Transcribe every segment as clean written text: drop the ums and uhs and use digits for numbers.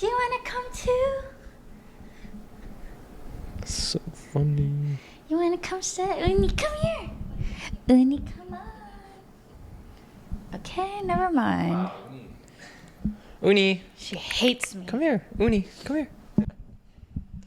Do you want to come too? So funny. You want to come sit? Uni, come here. Uni, come on. Okay, never mind. Uni, She hates me. come here. Uni, come here.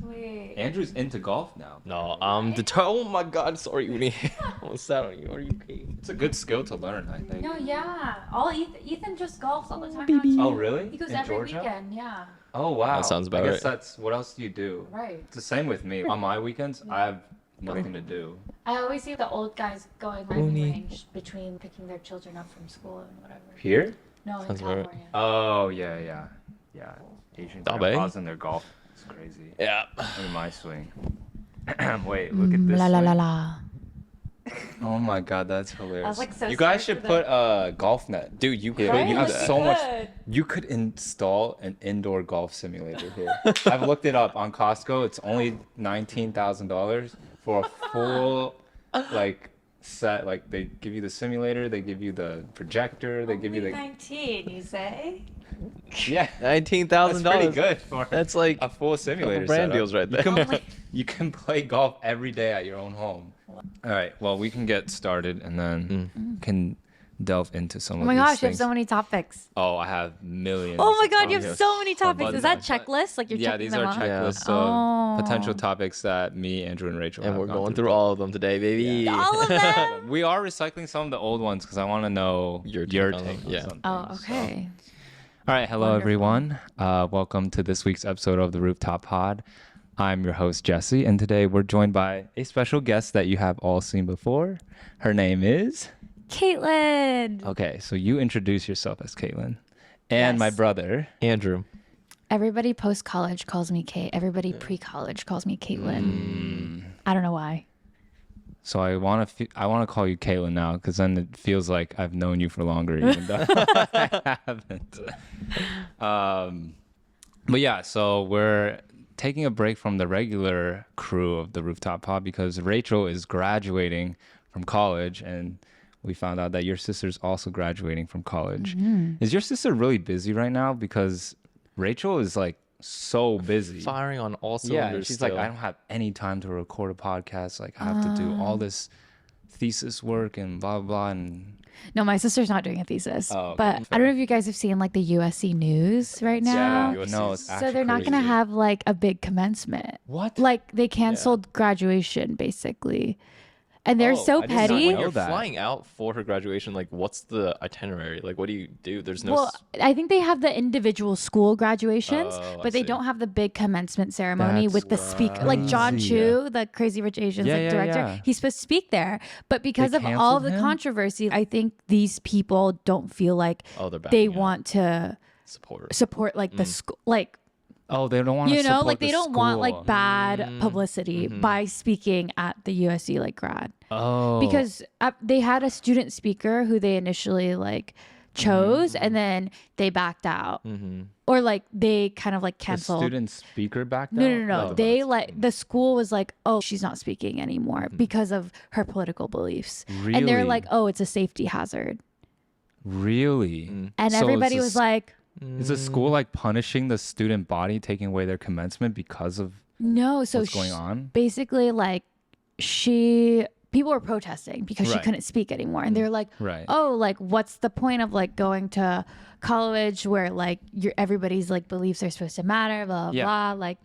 Wait. Andrew's into golf now. No, oh my god, sorry, Uni. What's that on you? Are you okay? It's a good skill to learn, I think. No, yeah. All Ethan just golfs all the time. Baby. now, too. Oh, really? He goes In every Georgia? weekend. Yeah. Oh, wow. That sounds about I guess right. that's what else do you do? Right. It's the same with me. On my weekends, I have nothing to do. I always see the old guys going Uni. running range between picking their children up from school and whatever. Here? No, in Sounds about right. California. Oh, yeah. Asian Dabe. grandpas and their golf. It's crazy. Yeah. Look at my swing. Wait, look at this La la la swing. la. Oh my god, that's hilarious. I was, like, so you guys scared should for put a golf net. Dude, you Yeah, could. you have Right? so much. Good. You could install an indoor golf simulator here. I've looked it up on Costco. It's only $19,000 for a full like set. Like they give you the simulator, they give you the projector, they give you the 19, you say? yeah. $19,000. That's pretty good for That's like a full simulator. brand setup. deals right there. You can play golf every day at your own home. All right. Well, we can get started and then can delve into some Oh of my these gosh, you have things. so many topics. Oh, I have millions. Oh my god, you of have topics. so many topics. Is that bunch. checklist? Like you're Yeah, checking these them are off? checklists Oh. of potential topics that me, Andrew, and Rachel And have we're gone going through all of them today, baby. Yeah. All of them? We are recycling some of the old ones because I want to know Your your take on take them, on yeah. something. Oh, So- okay. All right, hello Wonderful. everyone. Welcome to this week's episode of the Rooftop Pod. I'm your host Jesse, and today we're joined by a special guest that you have all seen before. Her name is. Caitlin. Okay, so you introduce yourself as Caitlin, and my Yes. brother. Andrew. Everybody post college calls me Kate. Everybody pre college calls me Caitlin. I don't know why. So I want to call you Caitlin now because then it feels like I've known you for longer, even though I haven't. But yeah, so we're taking a break from the regular crew of the Rooftop Pod because Rachel is graduating from college, and we found out that your sister's also graduating from college. Is your sister really busy right now? Because Rachel is like so busy. Firing on all Yeah, and cylinders. she's still. like, I don't have any time to record a podcast. Like, I have to do all this thesis work and blah, blah, blah. And No, my sister's not doing a thesis. Oh, okay. But I don't know if you guys have seen like the USC news right now. USC no, is- it's So actually they're not going to crazy. have like a big commencement. What? Like they canceled graduation basically. And they're Oh, so I did not petty. When know you're that. flying out for her graduation, like, what's the itinerary? Like, what do you do? There's no. Well, I think they have the individual school graduations, Oh, I but they see. don't have the big commencement ceremony That's with the speaker. Like John crazy. Chu, the Crazy Rich Asians Yeah, like yeah, director, yeah. he's supposed to speak there. But because They of all of canceled the him? controversy, I think these people don't feel like Oh, they're they backing out. want to support. support like the school, like Oh, they don't want to you know, support like they the don't want like school. bad publicity by speaking at the USC like grad. Oh. Because they had a student speaker who they initially like chose and then they backed out or like they kind of like the canceled. student speaker back No, down? no. They like the school was like, oh, she's not speaking anymore because of her political beliefs. And they're Really? like, oh, it's a safety hazard. Really? And So everybody is was the s- like, Is the school like punishing the student body, taking away their commencement because of no. So what's going on? basically, like people were protesting because she Right. couldn't speak anymore. And they're like, Right. oh, like what's the point of like going to college where like everybody's like beliefs are supposed to matter, blah, blah, Yeah. blah. Like,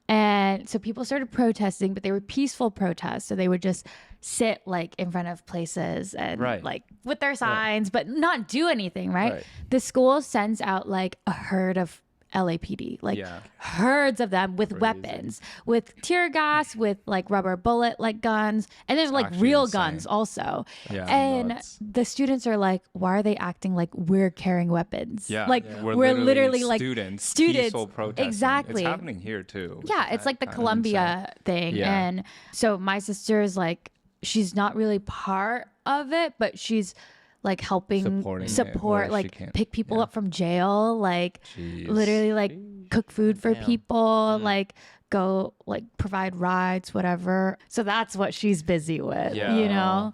and so people started protesting, but they were peaceful protests. So they would just sit like in front of places and Right. like with their signs, but not do anything, right? Right. The school sends out like a herd of LAPD, like Yeah. herds of them with weapons, with tear gas, with like rubber bullet like guns, and there's like actually real insane. guns also. Yeah, and nuts. the students are like, why are they acting like we're carrying weapons? Yeah. Like we're literally like students peaceful protesting. Exactly. It's happening here too. Yeah, it's like the Kinda Columbia thing. Yeah. And so my sister is like, she's not really part of it, but she's like helping Supporting it support, where she like can. pick people Yeah. up from jail, like Jeez. literally like cook food for Damn. people, like go like provide rides, whatever. So that's what she's busy with, Yeah. you know?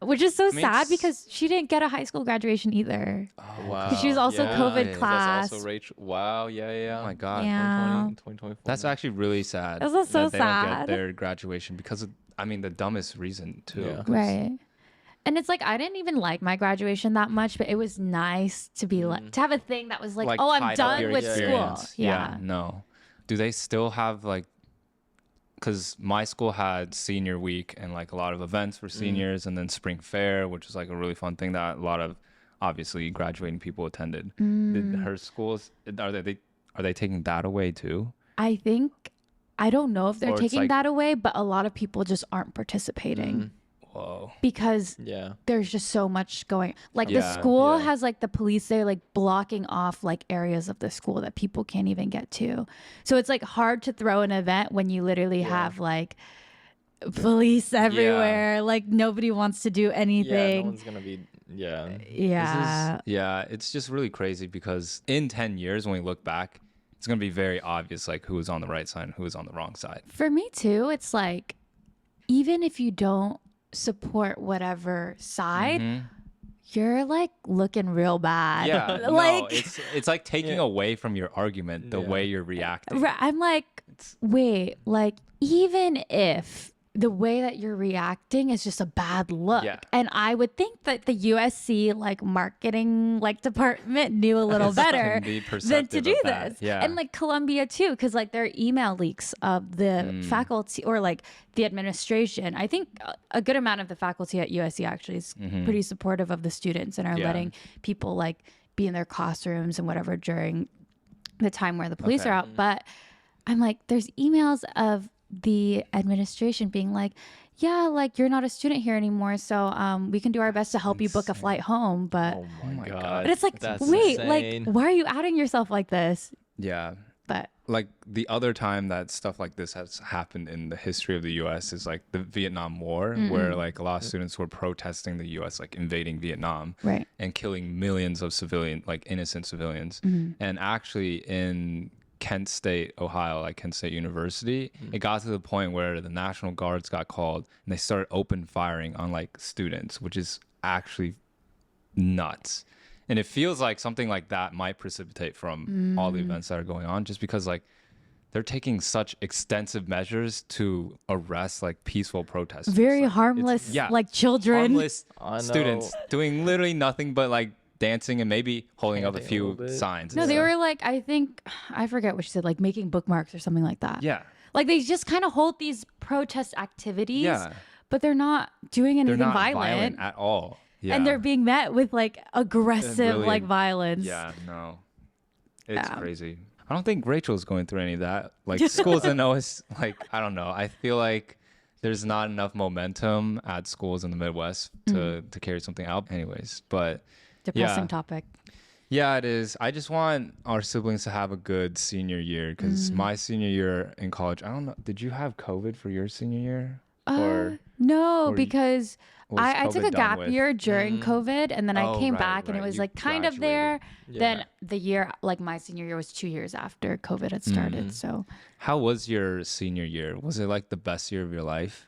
which is so mean, sad it's- because she didn't get a high school graduation either. Wow. She was also COVID That's class. also Rachel. Wow. Yeah. Oh my God. Yeah. 2024. That's actually really sad. This is so that they don't sad. get their graduation because of, I mean, the dumbest reason too. Yeah. 'cause- Right. And it's like I didn't even like my graduation that much, but it was nice to be like to have a thing that was like, oh, I'm tied up done your with school. experience. Yeah. No. Do they still have like? Because my school had senior week and like a lot of events for seniors, and then spring fair, which was like a really fun thing that a lot of obviously graduating people attended. Did her schools are they taking that away too? I think I don't know if they're Or it's taking like- that away, but a lot of people just aren't participating Whoa. because Yeah. there's just so much going. Like the Yeah, school yeah. has like the police there like blocking off like areas of the school that people can't even get to. So it's like hard to throw an event when you literally have like police everywhere. Like nobody wants to do Yeah. No anything. one's gonna be. Yeah. Yeah. It's just really crazy because in 10 years when we look back, it's going to be very obvious like who was on the right side and who was on the wrong side. For me too, it's like even if you don't support whatever side, you're like looking real bad. Yeah, like no, it's like taking away from your argument the way you're reacting. I'm like, wait, like even if the way that you're reacting is just a bad look. Yeah. And I would think that the USC like marketing like department knew a little better Be than to perceptive do of that. this. Yeah. And like Columbia too, because like there are email leaks of the faculty or like the administration. I think a good amount of the faculty at USC actually is pretty supportive of the students and are letting people like be in their classrooms and whatever during the time where the police are out. But I'm like, there's emails of the administration being like, yeah, like you're not a student here anymore, so we can do our best to help you book a flight home, but Oh my God. God. but it's like, That's wait, insane. like why are you outing yourself like this? Yeah. But Like the other time that stuff like this has happened in the history of the US is like the Vietnam War, where like a lot of students were protesting the US like invading Vietnam right. and killing millions of innocent civilians. And actually in Kent State, Ohio, like Kent State University, it got to the point where the National Guards got called and they started open firing on like students, which is actually nuts. And it feels like something like that might precipitate from all the events that are going on, just because like they're taking such extensive measures to arrest like peaceful protesters. Very Like, harmless, yeah, like children. harmless I know. students doing literally nothing but like dancing and maybe holding up a Painting a little few bit. signs. No, and they stuff. were like, I think, I forget what she said, like making bookmarks or something like that. Yeah. Like they just kind of hold these protest activities, Yeah. but they're not doing They're anything not violent. at all. Yeah. And they're being met with like aggressive really- like violence. Yeah, no. It's Yeah. crazy. I don't think Rachel's going through any of that. Like schools in OS, like, I don't know. I feel like there's not enough momentum at schools in the Midwest to carry something out. Anyways, but Depressing Yeah. topic. yeah, it is. I just want our siblings to have a good senior year because my senior year in college, I don't know. Did you have COVID for your senior year? No, or because was I took COVID a done gap with? year during COVID and then I Oh, came right, back and it right. was You like kind of there. Yeah. Then the year, like my senior year was 2 years after COVID had started. So How was your senior year? Was it like the best year of your life?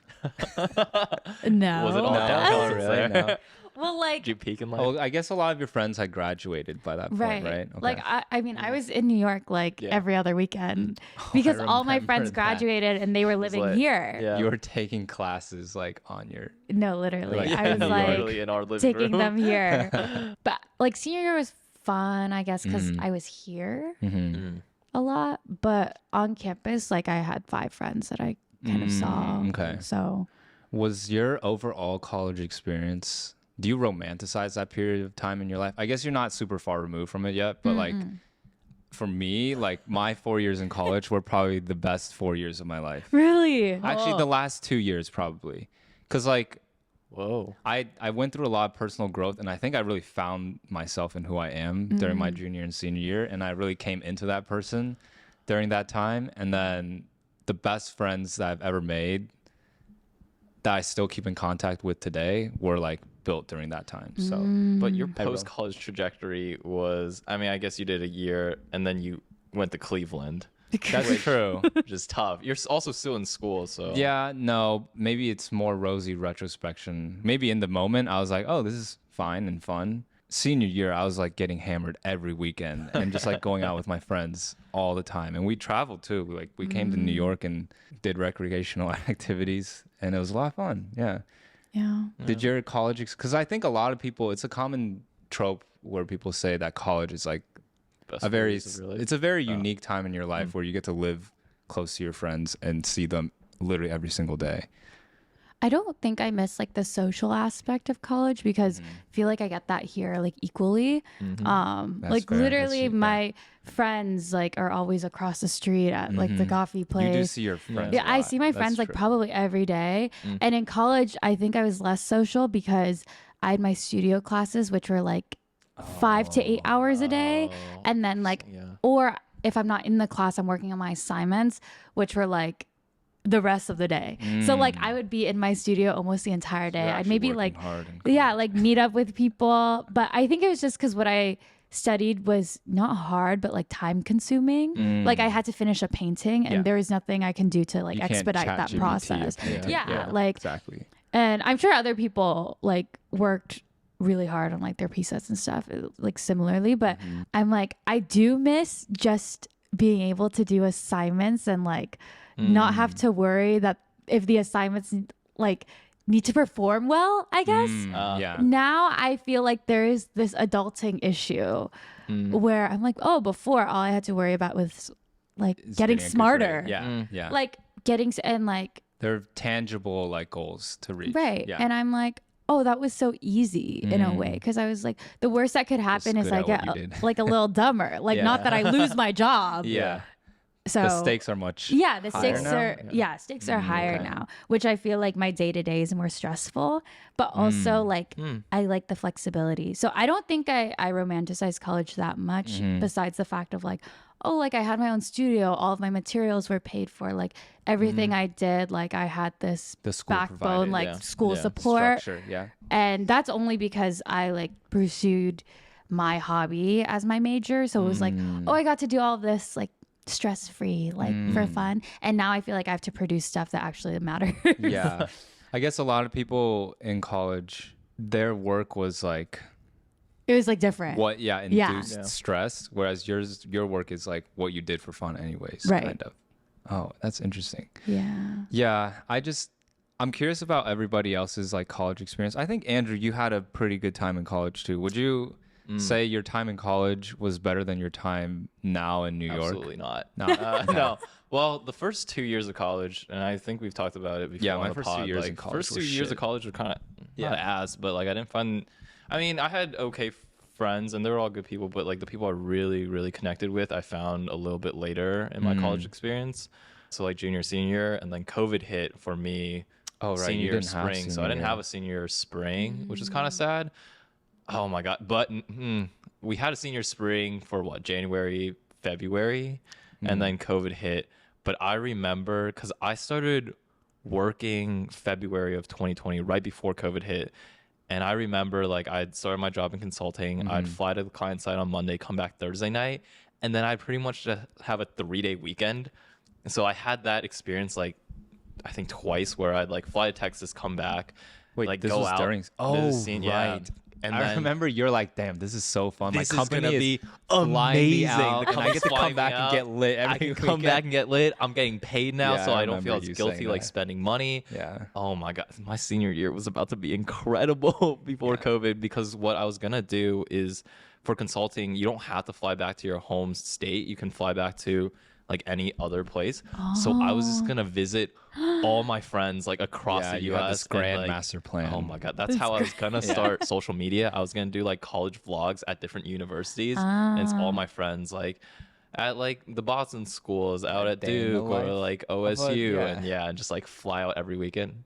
no. Was it all No. downhill Oh, from really? there? No. Well, like, Did you peak in life? Oh, I guess a lot of your friends had graduated by that point, right. right? Like, I mean, I was in New York like Yeah. every other weekend because all my remember friends that. graduated and they were living lit. here. Yeah. You were taking classes like on your No, literally. Like, I was in New York. like literally in our living taking room. them here. But like senior year was fun, I guess, because I was here a lot. But on campus, like I had 5 friends that I kind of saw. okay. So Was your overall college experience, do you romanticize that period of time in your life? I guess you're not super far removed from it yet, but like for me, like my 4 years in college were probably the best 4 years of my life. really, Actually, the last 2 years probably. Cuz like Whoa. I went through a lot of personal growth and I think I really found myself in who I am during my junior and senior year, and I really came into that person during that time. And then the best friends that I've ever made that I still keep in contact with today were like built during that time. So But your I will. post college trajectory was, I mean, I guess you did a year and then you went to Cleveland. That's true. which is tough. You're also still in school, so Yeah, no, maybe it's more rosy retrospection. Maybe in the moment I was like, oh, this is fine and fun. Senior year, I was like getting hammered every weekend and just like going out with my friends all the time. And we traveled too. Like we came to New York and did recreational activities, and it was a lot of fun. Yeah. Yeah. Did your college, because I think a lot of people, it's a common trope where people say that college is like best a very, years of your life. it's a very unique time in your life where you get to live close to your friends and see them literally every single day. I don't think I miss like the social aspect of college because I feel like I get that here like equally. Like fair. literally That's- my friends like are always across the street at like the coffee place. You do see your friends. Yeah, a I lot. see my That's friends like true. probably every day. And in college, I think I was less social because I had my studio classes, which were like 5 to 8 hours a day. And then like, or if I'm not in the class, I'm working on my assignments, which were like the rest of the day. So like I would be in my studio almost the entire day. You're I'd actually maybe working like, hard in yeah, like meet up with people. But I think it was just because what I studied was not hard, but like time consuming. Like I had to finish a painting and Yeah. there was nothing I can do to like You can't expedite chat that GPT process. a painting. Yeah, like, exactly. and I'm sure other people like worked really hard on like their presets and stuff like similarly, but I'm like, I do miss just being able to do assignments and like not have to worry that if the assignments like need to perform well, I guess. Yeah. Now I feel like there is this adulting issue where I'm like, oh, before all I had to worry about was like It's getting a good smarter. grade. Yeah. Yeah. Like getting and like They're tangible like goals to reach. right. Yeah. And I'm like, oh, that was so easy in a way. Cause I was like, the worst that could happen is good I at what get you did. like a little dumber. Like Yeah. not that I lose my job. Yeah. So The stakes are much. yeah, the higher stakes now? are stakes are higher now, which I feel like my day to day is more stressful, but also like I like the flexibility. So I don't think I romanticize college that much besides the fact of like, oh, like I had my own studio, all of my materials were paid for, like everything I did, like I had this The school backbone, provided, like yeah. school Yeah. support. Structure. Yeah. And that's only because I like pursued my hobby as my major. So it was like, oh, I got to do all of this like stress free, like for fun. And now I feel like I have to produce stuff that actually matters. Yeah. I guess a lot of people in college, their work was like It was like different. what, yeah, Yeah. induced stress, whereas your work is like what you did for fun anyways, Right. kind of. Oh, that's interesting. Yeah. Yeah, I'm curious about everybody else's like college experience. I think Andrew, you had a pretty good time in college too. Would you say your time in college was better than your time now in New York? Absolutely not. No. No. Well, the first 2 years of college, and I think we've talked about it before. Yeah, on my the first 2 pod, years like, in college First were 2 years shit. of college were kind of not Yeah. ass, but like I didn't find. I mean, I had okay friends, and they were all good people, but like the people I really, really connected with, I found a little bit later in my college experience. So like junior, senior, and then COVID hit for me. Oh, right. You Senior didn't have spring, so I senior didn't year. have a senior spring, which is kind of sad. Oh my god! But we had a senior spring for what, January, February, and then COVID hit. But I remember because I started working February of 2020, right before COVID hit. And I remember like I'd started my job in consulting. I'd fly to the client side on Monday, come back Thursday night, and then I'd pretty much just have a 3-day weekend. And so I had that experience like I think twice where I'd like fly to Texas, come back, Wait, like this go was out. during. visit Oh, the scene, yeah. right. And I then remember you're like, damn, this is so fun. this My is gonna company be is flying me amazing. out, The and I get to company's flying come me back and out. get lit every I can come weekend. back and get lit. I'm getting paid now, Yeah, so I I don't feel remember as you guilty saying like that. spending money. Yeah. Oh my god, my senior year was about to be incredible before COVID, because what I was gonna do is for consulting, you don't have to fly back to your home state. You can fly back to like any other place. So I was just gonna visit all my friends like across Yeah, the you US. had this and, grand like, master plan. Oh my god, that's how I was gonna start social media. I was gonna do like college vlogs at different universities, and it's all my friends like at like the Boston schools, out at day in the Duke or life like of a- OSU, yeah. and just like fly out every weekend.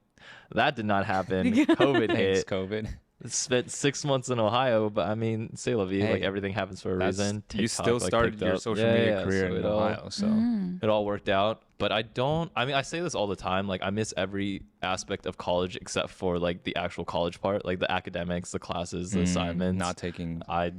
That did not happen. COVID Thanks, hit. COVID. Spent 6 months in Ohio, but I mean, c'est la vie. Hey, like everything happens for a That's- reason. you TikTok, still like, started picked your up. social Yeah, media yeah, career so in it all- Ohio, so It all worked out. but I mean, I say this all the time. Like, I miss every aspect of college except for like the actual college part, like the academics, the classes, the assignments. Not taking. I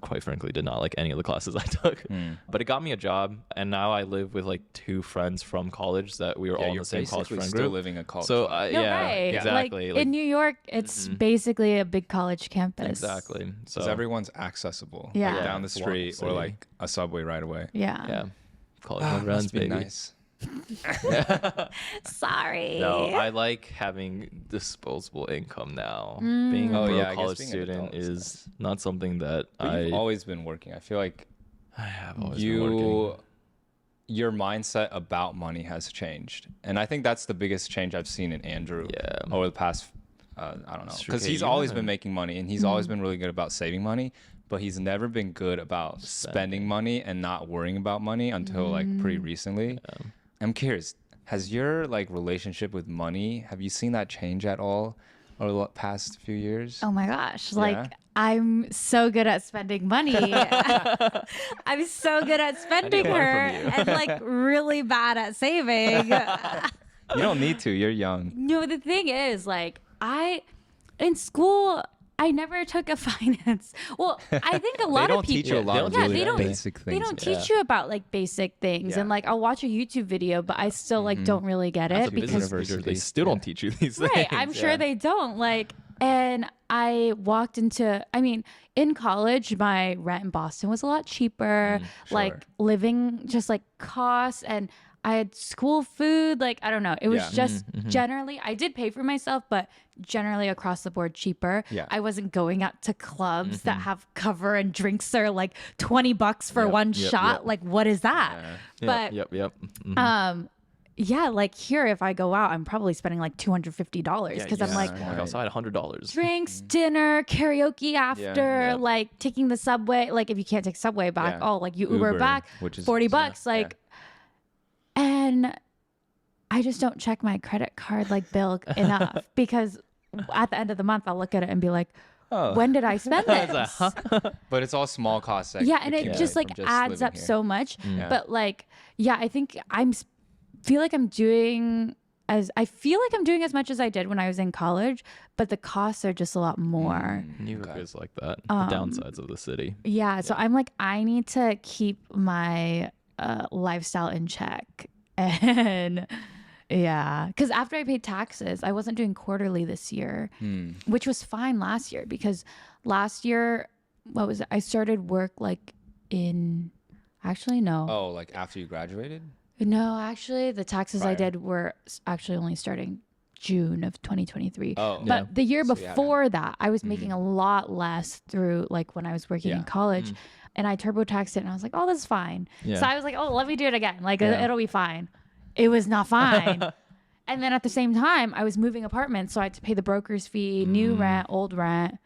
quite frankly, did not like any of the classes I took. But it got me a job, and now I live with like 2 friends from college that we were all in the same college friend still group. living a college. So life. No, yeah, right. exactly. Like, in New York, it's basically a big college campus. Exactly. So because everyone's accessible. Yeah. Like, down the It's a street or walkable like a subway right away. Yeah. yeah, college my friends, Must be baby. nice. Sorry. No, I like having disposable income now. Being a Oh, broke yeah, I guess college being an student adult is is not something that But you've always been working. I feel like I have always been working. your mindset about money has changed, and I think that's the biggest change I've seen in Andrew over the past I don't know, It's because true. he's You always haven't- been making money and he's always been really good about saving money, but he's never been good about spending money and not worrying about money until like pretty recently. I'm curious, has your like relationship with money, have you seen that change at all over the past few years? Oh my gosh. Yeah. Like, I'm so good at spending money. I'm so good at spending learn her from you. and like really bad at saving. You don't need to, you're young. No, the thing is, like, in school, I never took a finance. Well, I think a lot They don't of people teach you a lot of yeah, really they don't, basic things. They don't teach you about like basic things, Yeah. and like I'll watch a YouTube video, but I still like don't really get As it a because business major, they still don't teach you these things. right, I'm sure they don't like. And I walked into, I mean, in college, my rent in Boston was a lot cheaper. Like living just like costs, and I had school food. Like, I don't know. It was Yeah. just generally, I did pay for myself, but generally across the board cheaper. Yeah. I wasn't going out to clubs that have cover and drinks are like $20 for one shot. Like, what is that? But Yep. yeah, like here, if I go out, I'm probably spending like $250 because I'm like, Walk outside $100. drinks, dinner, karaoke after, yeah. like taking the subway. Like if you can't take subway back, Yeah. oh, like you Uber back, which is $40. yeah, Like, and I just don't check my credit card like bill enough because at the end of the month, I'll look at it and be like, when did I spend this? But it's all small costs. That Yeah, and it accumulate just from like adds living up here. so much. Yeah. But like, yeah, I think feel like I'm doing as much as I did when I was in college, but the costs are just a lot more. New York is like that. The downsides of the city. Yeah, so I'm like, I need to keep my lifestyle in check. And yeah, because after I paid taxes, I wasn't doing quarterly this year, which was fine last year because last year, what was it? I started work like actually, no. Oh, like after you graduated? No, actually, the taxes I Prior. did were actually only starting June of 2023. Oh, But the year So you before that, I was making a lot less through like when I was working in Yeah. college. And I TurboTaxed it and I was like, oh, this is fine. Yeah. So I was like, oh, let me do it again. Like, Yeah. it'll be fine. It was not fine. And then at the same time, I was moving apartments. So I had to pay the broker's fee, new rent, old rent.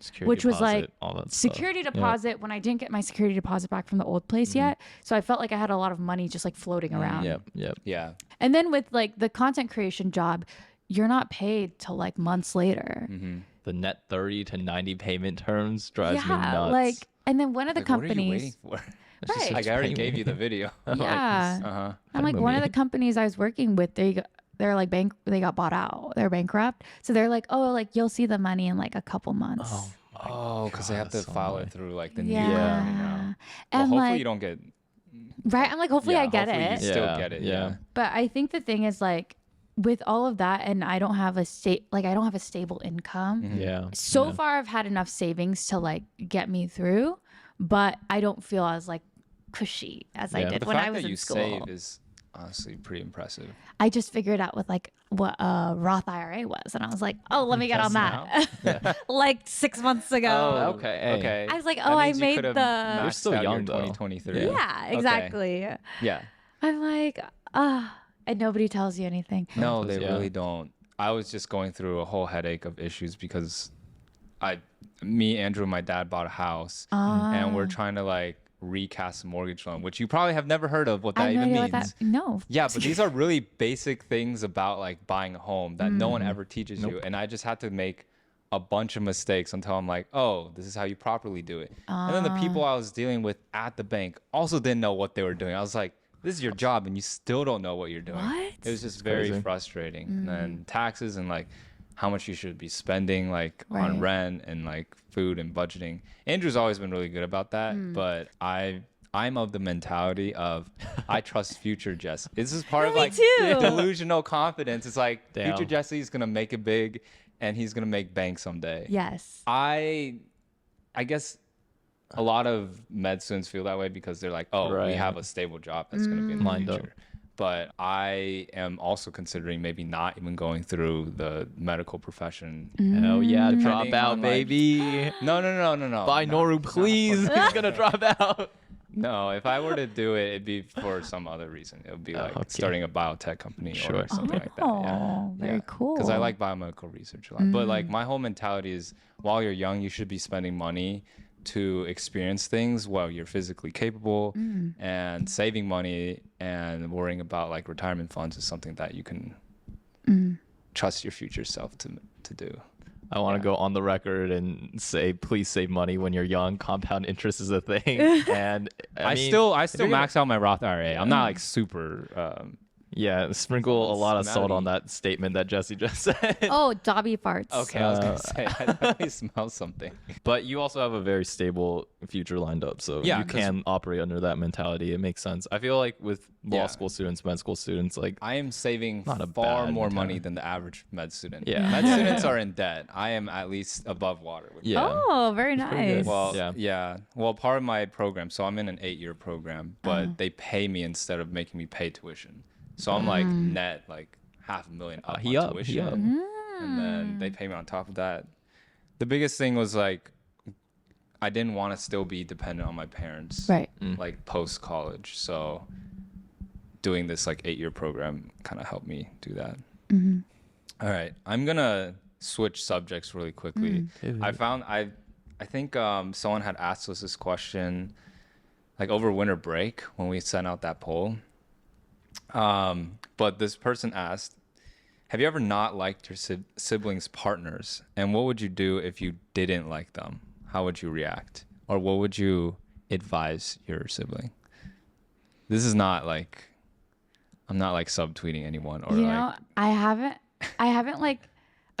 Security Which was deposit, like all that security stuff. deposit when I didn't get my security deposit back from the old place yet. So I felt like I had a lot of money just like floating around. Yep. Yeah. And then with like the content creation job, you're not paid till like months later. The net 30 to 90 payment terms drives me Yeah, nuts. like, and then one of the Like, what are you waiting companies, for? right? Like I already pay gave me. you the video. Yeah, I'm like one of the companies I was working with. They're like they got bought out. They're bankrupt. So they're like, oh, like you'll see the money in like a couple months. Oh, because they have to that's so file annoying. it through like the new Yeah. company now. Well, And hopefully like, you don't get. right? I'm like, hopefully I get hopefully it. You still Yeah, get it. yeah. Yeah. But I think the thing is like with all of that, and I don't have a stable income. Yeah. So far, I've had enough savings to like get me through, but I don't feel as like cushy as I Yeah. did The when fact I was that you in school. save is honestly pretty impressive. I just figured out with like what a Roth IRA was, and I was like, oh, let me get on that. Like 6 months ago. okay. Hey. Okay. I was like, That oh, I means you made could've the. maxed You're still out your young, though. 2023. Yeah, Okay. exactly. Yeah. I'm like, and nobody tells you anything. No, they Yeah. really don't. I was just going through a whole headache of issues because Andrew, and my dad bought a house, and we're trying to like recast a mortgage loan, which you probably have never heard of what I that have no even idea means. what that. No. Yeah, but these are really basic things about like buying a home that no one ever teaches you. And I just had to make a bunch of mistakes until I'm like, oh, this is how you properly do it. And then the people I was dealing with at the bank also didn't know what they were doing. I was like, this is your job and you still don't know what you're doing. What? It was just very crazy. frustrating. And then taxes and like how much you should be spending like Right. on rent and like food and budgeting. Andrew's always been really good about that, but I'm of the mentality of I trust future Jesse. This is part of Me like too. delusional confidence. It's like Damn. future Jesse's gonna make it big and he's gonna make bank someday. Yes. I guess a lot of med students feel that way because they're like, oh, we Right. have a stable job that's going to be in the Lined up. future. But I am also considering maybe not even going through the medical profession. Hell yeah, drop Depending out, on, like- baby. No. Buy No, Noru, please. He's gonna drop out. No, if I were to do it, it'd be for some other reason. It would be like okay. starting a biotech company Sure. or something like that. Yeah. Oh, very cool. Because I like biomedical research a lot. But like my whole mentality is while you're young, you should be spending money to experience things while you're physically capable, and saving money and worrying about like retirement funds is something that you can trust your future self to do. I want to go on the record and say, please save money when you're young. Compound interest is a thing, and I mean, still if you're max out my Roth IRA. I'm not like super. yeah, sprinkle a lot of salt on Smelly. that statement that Jesse just said. Oh, Dobby farts. Okay, I was gonna say I definitely smell something. But you also have a very stable future lined up, so Yeah, you 'cause- can operate under that mentality. It makes sense. I feel like with law Yeah. school students, med school students, like I am saving Not a far bad more mentality. money than the average med student. Yeah. Med students are in debt. I am at least above water. With yeah, Oh, very pretty nice. good. Well, Yeah. yeah. Well, part of my program, so I'm in an 8-year program, but they pay me instead of making me pay tuition. So I'm like net like $500,000 up he on up, tuition, he up. and then they pay me on top of that. The biggest thing was like I didn't want to still be dependent on my parents, Right. like post college. So doing this like 8-year program kind of helped me do that. All right, I'm gonna switch subjects really quickly. I think someone had asked us this question like over winter break when we sent out that poll. But this person asked, have you ever not liked your siblings' partners? And what would you do if you didn't like them? How would you react? Or what would you advise your sibling? This is not like, I'm not like subtweeting anyone or You like, know, I haven't like,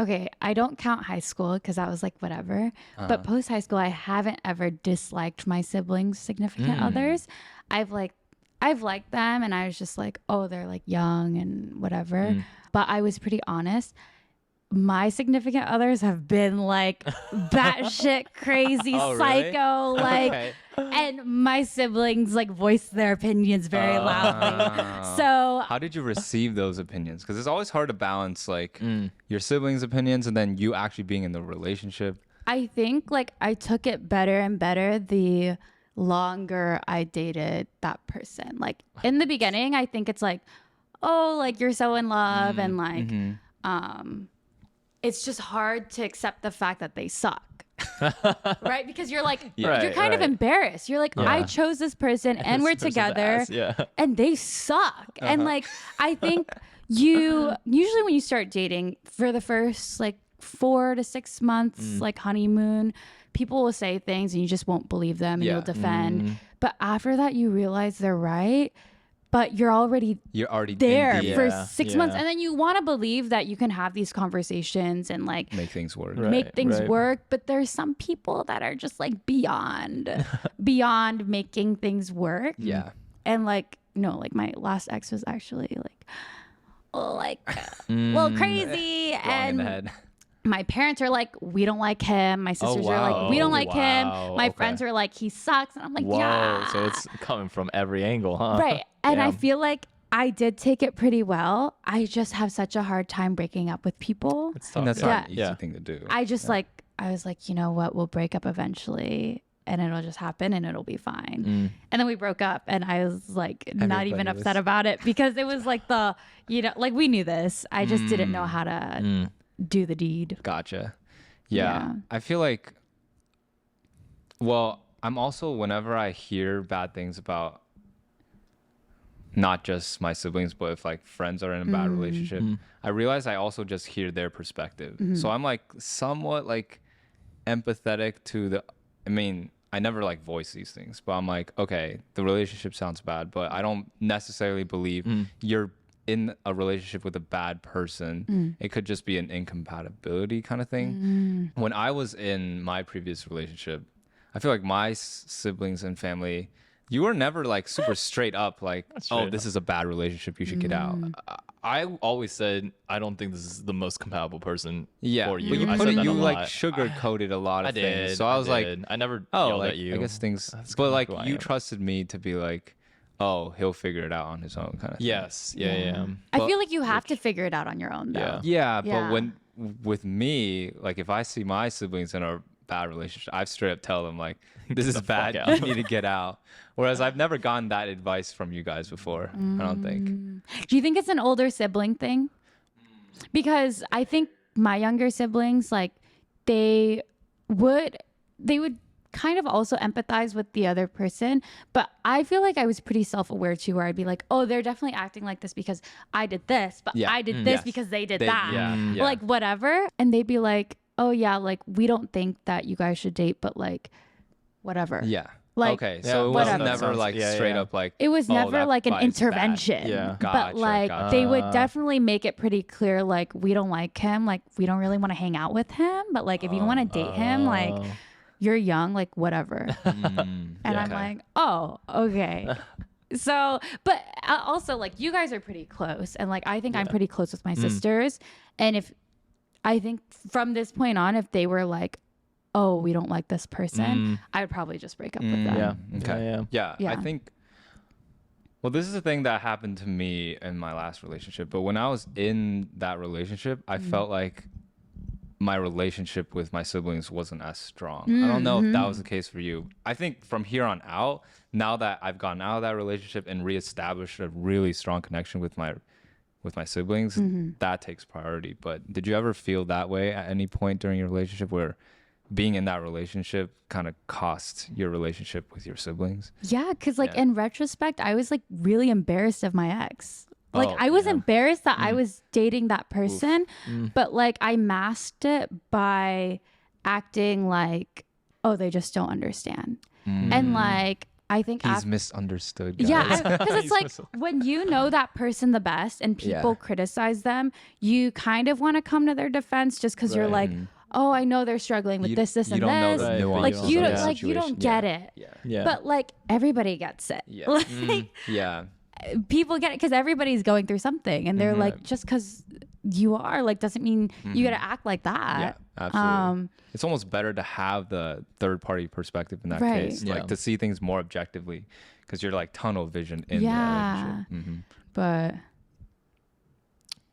okay, I don't count high school because I was like, whatever. But post high school, I haven't ever disliked my siblings' significant others. I've liked them and I was just like, oh, they're like young and whatever. But I was pretty honest. My significant others have been like batshit crazy Oh, really? psycho, like, Okay. and my siblings like voice their opinions very loudly. So How did you receive those opinions? Because it's always hard to balance like your siblings' opinions and then you actually being in the relationship. I think like I took it better and better the longer I dated that person. Like in the beginning, I think it's like, oh, like you're so in love and like, it's just hard to accept the fact that they suck. Right? Because you're like, you're Right, kind of right. embarrassed. You're like, I Yeah. chose this person and we're This person's together ass, yeah. and they suck. And like, I think you usually when you start dating for the first like 4 to 6 months, like honeymoon, people will say things and you just won't believe them and Yeah. you'll defend. But after that, you realize they're right. But you're already You're already there in deep. for Yeah, 6 months. yeah. And then you want to believe that you can have these conversations and like Make things work. Right. make things right. work. But there's some people that are just like beyond making things work. Yeah. And like, no, like my last ex was actually like a little crazy. Wrong in And the head. my parents are like, we don't like him. My sisters are wow. like, we don't like him. Wow. My Okay. friends are like, he sucks. And I'm like, Whoa, yeah. so it's coming from every angle, huh? Right. And I Damn. feel like I did take it pretty well. I just have such a hard time breaking up with people. It's tough, And that's yeah. not an easy Yeah. thing to do. I just like, I was like, you know what? We'll break up eventually and it'll just happen and it'll be fine. And then we broke up and I was like, not even Everybody was- upset about it because it was like like we knew this. I just didn't know how to do the deed. Gotcha. Yeah. Yeah. I feel like, well, I'm also, whenever I hear bad things about not just my siblings, but if like friends are in a bad relationship, I realize I also just hear their perspective. So I'm like somewhat like empathetic to I mean, I never like voice these things, but I'm like, okay, the relationship sounds bad, but I don't necessarily believe you're in a relationship with a bad person. It could just be an incompatibility kind of thing. When I was in my previous relationship, I feel like my siblings and family, you were never like super straight up like, oh, this is a bad relationship, you should get out. I always said I don't think this is the most compatible person for you. But I said that you a like lot. sugar coated a lot of things. So I was like, I never oh, yelled like, at you. I guess things, That's but kinda like who I you am. trusted me to be like, oh, he'll figure it out on his own kind of thing. Yes. Yeah. I feel like you have to figure it out on your own, though. Yeah, Yeah. but when with me, like if I see my siblings in a bad relationship, I straight up tell them like, this is bad. out. You need to get out. Whereas I've never gotten that advice from you guys before. I don't think. Do you think it's an older sibling thing? Because I think my younger siblings, like they would kind of also empathize with the other person, but I feel like I was pretty self-aware too, where I'd be like, oh, they're definitely acting like this because I did this, but I did this because they did that. Yeah. Like whatever. And they'd be like, oh yeah, like we don't think that you guys should date, but like whatever. Yeah. Like, okay. Yeah, So it was whatever. never like straight up like, it was oh, never that like an guy's bad. intervention. Yeah. But Gotcha, like gotcha. they would definitely make it pretty clear, like we don't like him, like we don't really want to hang out with him. But like if you want to date him, like you're young, like whatever. And I'm like, oh, okay. So, but also like you guys are pretty close, and like I think I'm pretty close with my sisters. And if I think from this point on, if they were like, oh, we don't like this person, I would probably just break up with them. Yeah. Okay. Yeah. Yeah. I think, well, this is the thing that happened to me in my last relationship. But when I was in that relationship, I felt like my relationship with my siblings wasn't as strong. I don't know if that was the case for you. I think from here on out, now that I've gotten out of that relationship and reestablished a really strong connection with my siblings, that takes priority. But did you ever feel that way at any point during your relationship where being in that relationship kind of cost your relationship with your siblings? Yeah, because like in retrospect, I was like really embarrassed of my ex. Like I was embarrassed that I was dating that person, but like I masked it by acting like, oh, they just don't understand. And like I think He's misunderstood, guys. yeah, because it's like when you know that person the best and people criticize them, you kind of want to come to their defense just because you're like, oh, I know they're struggling with this, and don't know this. the nuance Like of you the don't like you don't situation. get it. Yeah. But like everybody gets it. Yeah. Like Yeah. people get it because everybody's going through something, and they're like, just because you are like doesn't mean you got to act like that. Yeah, absolutely. It's almost better to have the third party perspective in that case, like to see things more objectively, because you're like tunnel vision in the relationship. But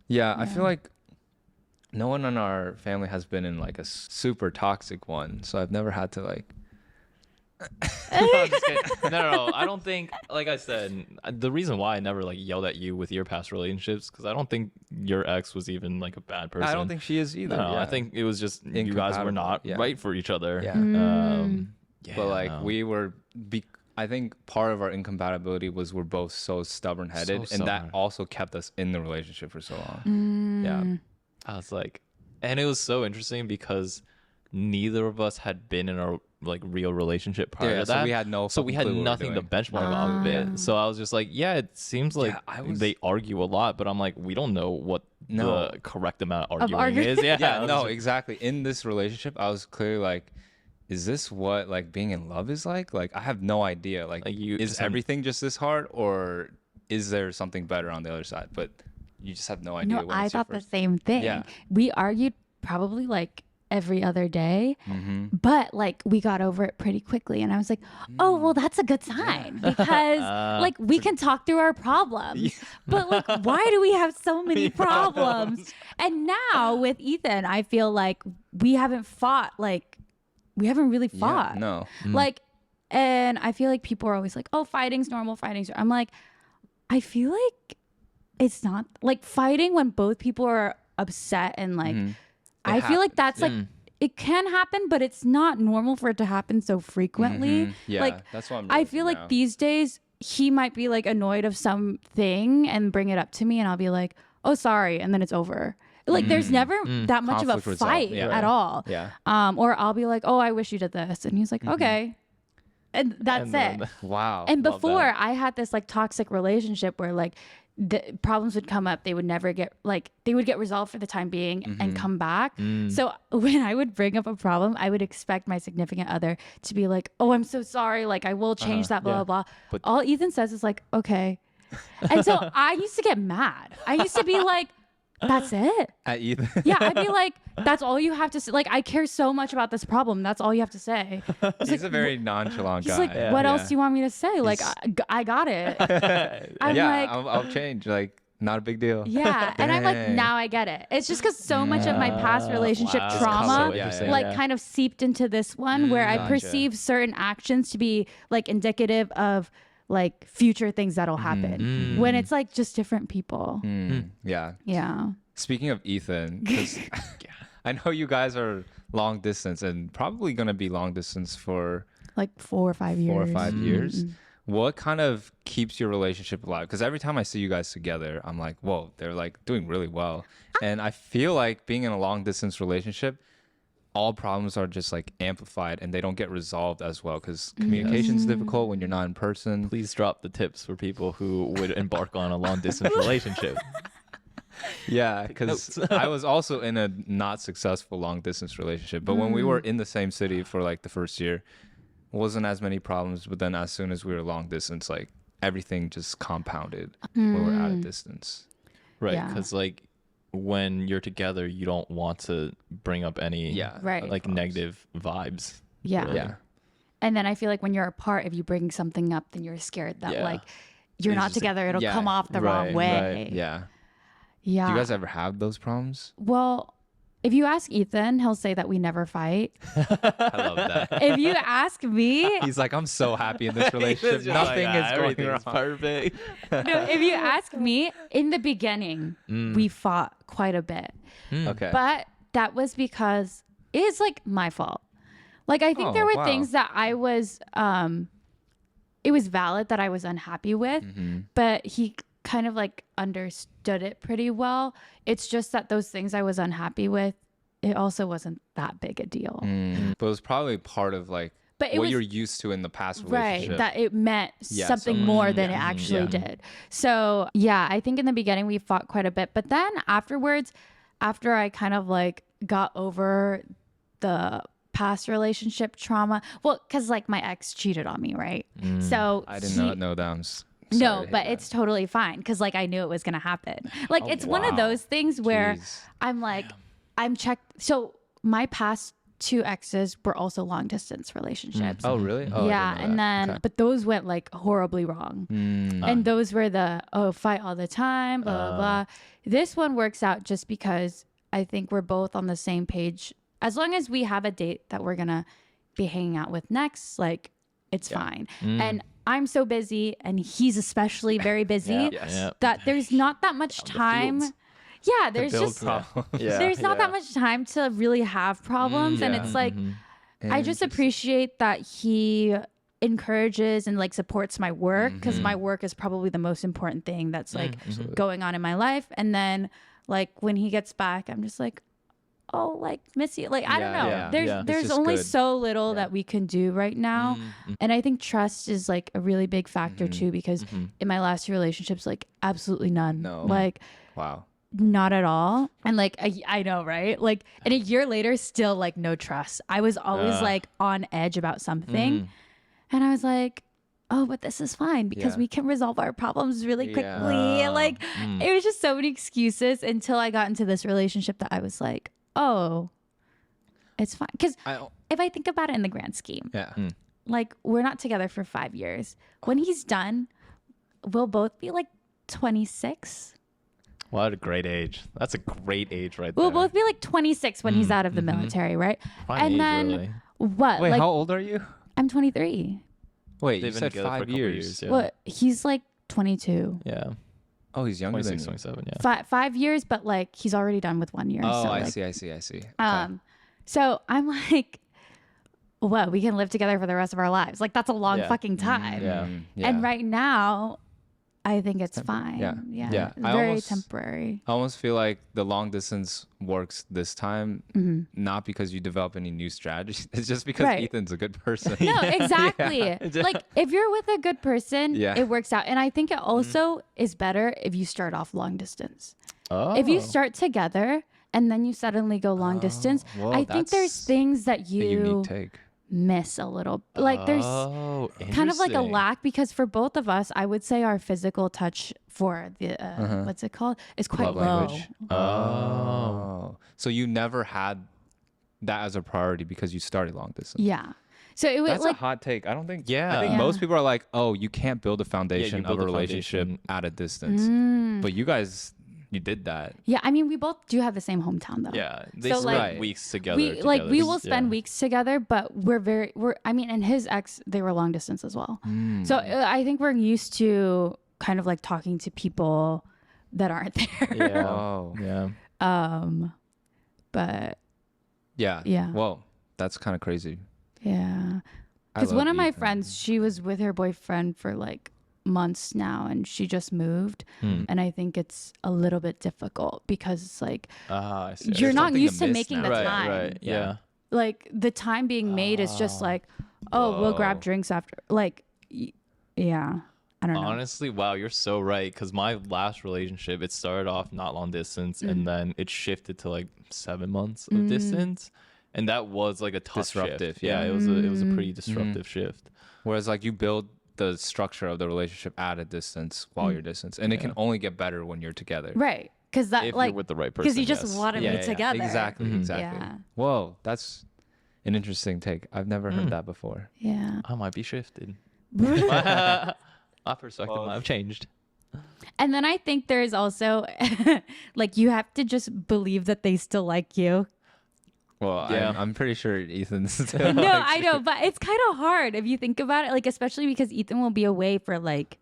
yeah, I feel like no one in our family has been in like a super toxic one, so I've never had to like. No, I'm just kidding. No, I don't think, like I said, the reason why I never like yelled at you with your past relationships, because I don't think your ex was even like a bad person. I don't think she is either. No, I think it was just you guys were not right for each other. Yeah. But like we were, I think part of our incompatibility was we're both so stubborn headed, and that also kept us in the relationship for so long. Yeah. I was like, and it was so interesting because neither of us had been in a like real relationship prior to that. So we had we had nothing to benchmark off of it. So I was just like, yeah, it seems like they argue a lot, but I'm like, we don't know what the correct amount of arguing is. Yeah, no, exactly. In this relationship, I was clearly like, is this what like being in love is like? Like I have no idea. Like is everything just this hard, or is there something better on the other side? But you just have no idea. no, I thought the same thing. Yeah. We argued probably like every other day, but like we got over it pretty quickly, and I was like, oh well, that's a good sign because like we can talk through our problems. But like why do we have so many problems? And now with Ethan, I feel like we haven't really fought. No. Like, and I feel like people are always like, oh, fighting's normal, I'm like, I feel like it's not like fighting when both people are upset, and like I feel like that's like it can happen, but it's not normal for it to happen so frequently. Yeah, like that's what I'm I feel like these days he might be like annoyed of something and bring it up to me, and I'll be like, oh, sorry, and then it's over. Like there's never that much Conflict of a fight resolved. at all. Yeah. Or I'll be like, oh, I wish you did this, and he's like, okay. And that's And it. then- Wow. And Love before that. I had this like toxic relationship where like the problems would come up, they would never get like they would get resolved for the time being and come back. So when I would bring up a problem, I would expect my significant other to be like, "Oh, I'm so sorry. Like I will change that, blah yeah. blah blah." But- all Ethan says is like, "Okay." And so I used to get mad. I used to be like, "That's it." At Ethan. Yeah, I'd be like, "That's all you have to say." Like I care so much about this problem. That's all you have to say. He's a very nonchalant He's guy. like, "What else do you want me to say?" Like I got it. I'm yeah, like, I'll change. Like, not a big deal. yeah, and I'm like, Dang. now I get it. It's just because so much of my past relationship wow. trauma, Just Yeah, color, yeah, like, yeah. kind of seeped into this one, where I gotcha. perceive certain actions to be like indicative of like future things that'll happen when it's like just different people. Yeah. Yeah. Speaking of Ethan, because I know you guys are long distance and probably going to be long distance for Like 4 or 5 years. 4 or 5 years. What kind of keeps your relationship alive? Because every time I see you guys together, I'm like, whoa, they're like doing really well. And I feel like being in a long distance relationship, all problems are just like amplified and they don't get resolved as well because communication is difficult when you're not in person. Please drop the tips for people who would embark on a long distance relationship. Yeah, because I was also in a not successful long distance relationship. But when we were in the same city for like the first year, wasn't as many problems. But then as soon as we were long distance, like everything just compounded when we were at a distance. Right. Yeah. Because like when you're together, you don't want to bring up any Yeah. Right. like negative vibes. Yeah. really. Yeah. And then I feel like when you're apart, if you bring something up, then you're scared that Yeah. like you're It's not just- together. It'll yeah, come off the right, wrong way. right. Yeah. Yeah. Do you guys ever have those problems? Well, if you ask Ethan, he'll say that we never fight. I love that. If you ask me, He's like, I'm so happy in this relationship. He's just like, Nothing is going everything's wrong. perfect. no, if you ask me, in the beginning, we fought quite a bit. Okay. But that was because it's like my fault. Like I think Oh, there were wow. things that I was it was valid that I was unhappy with, but he kind of like understood it pretty well. It's just that those things I was unhappy with, it also wasn't that big a deal. But it was probably part of like But it what was- you're used to in the past Right, relationship. that it meant Yeah, something so- more than it yeah, actually yeah. did. So yeah, I think in the beginning we fought quite a bit, but then afterwards, after I kind of like got over the past relationship trauma, well, because like my ex cheated on me, right? So I did he- not know that. I'm sorry No, to hear but that. it's totally fine because like I knew it was gonna happen. Like Oh, it's one of wow. those things where Jeez. I'm like, I'm checked. So my past 2 exes were also long distance relationships. Oh, really? Oh, I yeah, didn't know and that. then Okay. but those went like horribly wrong. And those were the fight all the time, blah blah blah. This one works out just because I think we're both on the same page. As long as we have a date that we're gonna be hanging out with next, like it's fine. And I'm so busy, and he's especially very busy Yeah. Yes. Yeah. that there's not that much time. fields. Yeah, there's Build just problems. Yeah. there's not yeah. that much time to really have problems, and yeah. it's like I just Interesting. appreciate that he encourages and like supports my work because my work is probably the most important thing that's like going on in my life. And then like when he gets back, I'm just like, oh, like miss you. Like I don't Yeah, know. yeah, There's yeah. It's there's just only good. so little that we can do right now. And I think trust is like a really big factor too, because in my last 2 relationships, like absolutely none. No. Like Wow. not at all. And like I know, right? Like and a year later, still like no trust. I was always like on edge about something. And I was like, oh, but this is fine because Yeah. we can resolve our problems really quickly. Yeah. Like it was just so many excuses until I got into this relationship that I was like, oh, it's fine. Because if I think about it in the grand scheme, Yeah. like we're not together for 5 years. When he's done, we'll both be like 26. What a great age. That's a great age right We'll there. both be like 26 when he's out of the military, right? Fine and age, then really. what? Wait, like how old are you? I'm 23. Wait, They've you been said together for a 5 couple years. Yeah. What? He's like 22. Yeah. Oh, he's younger than 26, you. 27, yeah. 5 years, but like he's already done with 1 year. Oh, so, I like, see. Okay. So I'm like, well, we can live together for the rest of our lives. Like that's a long Yeah. fucking time. Yeah. Yeah. And right now, I think it's fine. Yeah. Yeah. Yeah. Very temporary. I almost feel like the long distance works this time, not because you develop any new strategies. It's just because Right. Ethan's a good person. No, exactly. Like if you're with a good person, Yeah. it works out. And I think it also is better if you start off long distance. Oh. If you start together and then you suddenly go long distance, well, I think there's that's things that a you unique take. miss a little. Like there's Oh, kind of like a interesting. lack, because for both of us, I would say our physical touch for the what's it called is quite Love low. language. Oh. So you never had that as a priority because you started long distance. Yeah. So it was That's like a hot take. I don't think. Yeah. I think Yeah. most people are like, "Oh, you can't build a foundation build of a a relationship foundation. at a distance." But you guys, you did that. yeah. I mean, we both do have the same hometown though. Yeah, they So, spent like, weeks together. we will spend Yeah. weeks together, but we're I mean, and his ex, they were long distance as well. So I think we're used to kind of like talking to people that aren't there. Yeah. Oh. Yeah. But Yeah. Yeah. Well, that's kind of crazy. yeah, I because love one of my Ethan. friends, she was with her boyfriend for like months now, and she just moved, and I think it's a little bit difficult because it's like Ah, I see. you're not something to used to miss making now. the right, time. right. Yeah. Like the time being made is just like, oh, we'll grab Whoa. drinks after. Like, yeah, I don't know. Honestly, wow, you're so right. Because my last relationship, it started off not long distance, and then it shifted to like 7 months of distance, and that was like a tough Disruptive, shift. yeah. it was a pretty disruptive shift. Whereas like you build the structure of the relationship at a distance while you're distance, and it can only get better when you're together. Right. Because that, If like, you're with the right person, because you just yes. want to be together. Exactly, exactly. Yeah. Whoa, that's an interesting take. I've never heard that before. Yeah. I might be shifted. My perspective might have changed. And then I think there's also, like, you have to just believe that they still like you. Well, Yeah. I'm pretty sure Ethan's still No, likes I you. know, but it's kind of hard if you think about it. Like, especially because Ethan will be away for like,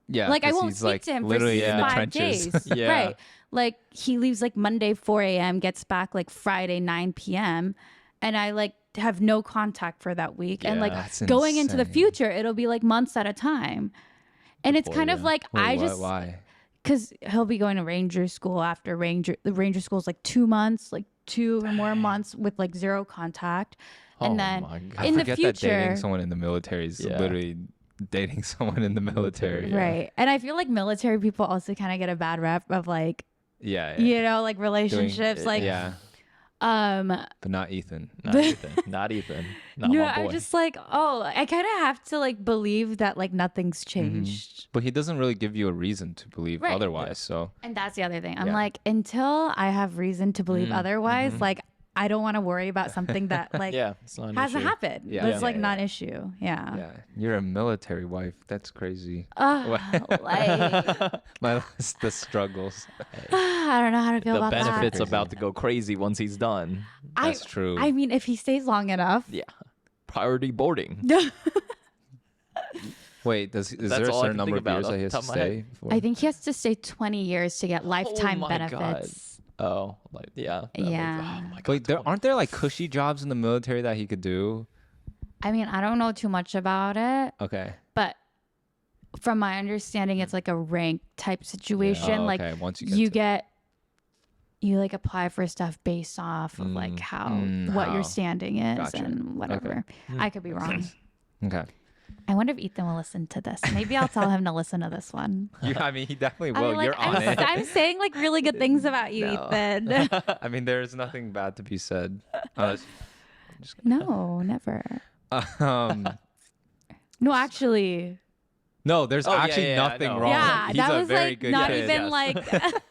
Yeah, like I 'cause won't he's, speak like, to him for literally in the 5 trenches. days. Yeah. Right. Like he leaves like Monday 4 a.m., gets back like Friday 9 p.m. And I like have no contact for that week. And Yeah. like That's going into the insane. future, it'll be like months at a time. And it's kind of yeah. like, Wait, I why- just, why? because he'll be going to ranger school after the ranger school is like 2 months, like 2 or more months with like 0 contact. And Oh then my God. I in the forget that dating future, someone in the military is Yeah. literally dating someone in the military. Yeah. right. And I feel like military people also kind of get a bad rep of like, Yeah. you know, like relationships, like, yeah, but not Ethan. Not Ethan. Not Ethan. Not no, my boy. I'm just like, oh, I kind of have to like believe that like nothing's changed. But he doesn't really give you a reason to believe Right. otherwise. So And that's the other thing. I'm Yeah. like, until I have reason to believe otherwise, like, I don't want to worry about something that like yeah, it's not an hasn't issue. happened. Yeah. That's Yeah, like yeah, not an issue. Yeah. yeah, you're a military wife. That's crazy. Like, The struggles. I don't know how to feel The about benefits that. about to go crazy once he's done. That's true. I mean, if he stays long enough. Yeah. Priority boarding. Wait, is That's there a all I certain can number think of years about that he off has the to top of my stay? head. For? I think he has to stay 20 years to get lifetime my benefits. God. Oh, like yeah. that Yeah. makes- oh my God. Wait, aren't there like cushy jobs in the military that he could do? I mean, I don't know too much about it, Okay. but from my understanding, it's like a rank type situation. Oh, Like okay. Once you like apply for stuff based off of like what how. your standing is Gotcha. and whatever. I could be wrong. Okay. I wonder if Ethan will listen to this. Maybe I'll tell him to listen to this one. I mean, he definitely I'll will. be like, You're on it. I'm saying like really good things about you, No. Ethan. I mean, there's nothing bad to be said. Unless, No, never. um, No, actually. no, there's Oh, yeah, actually yeah, I nothing know. wrong. Yeah, He's that a was very like good not kid. even yes.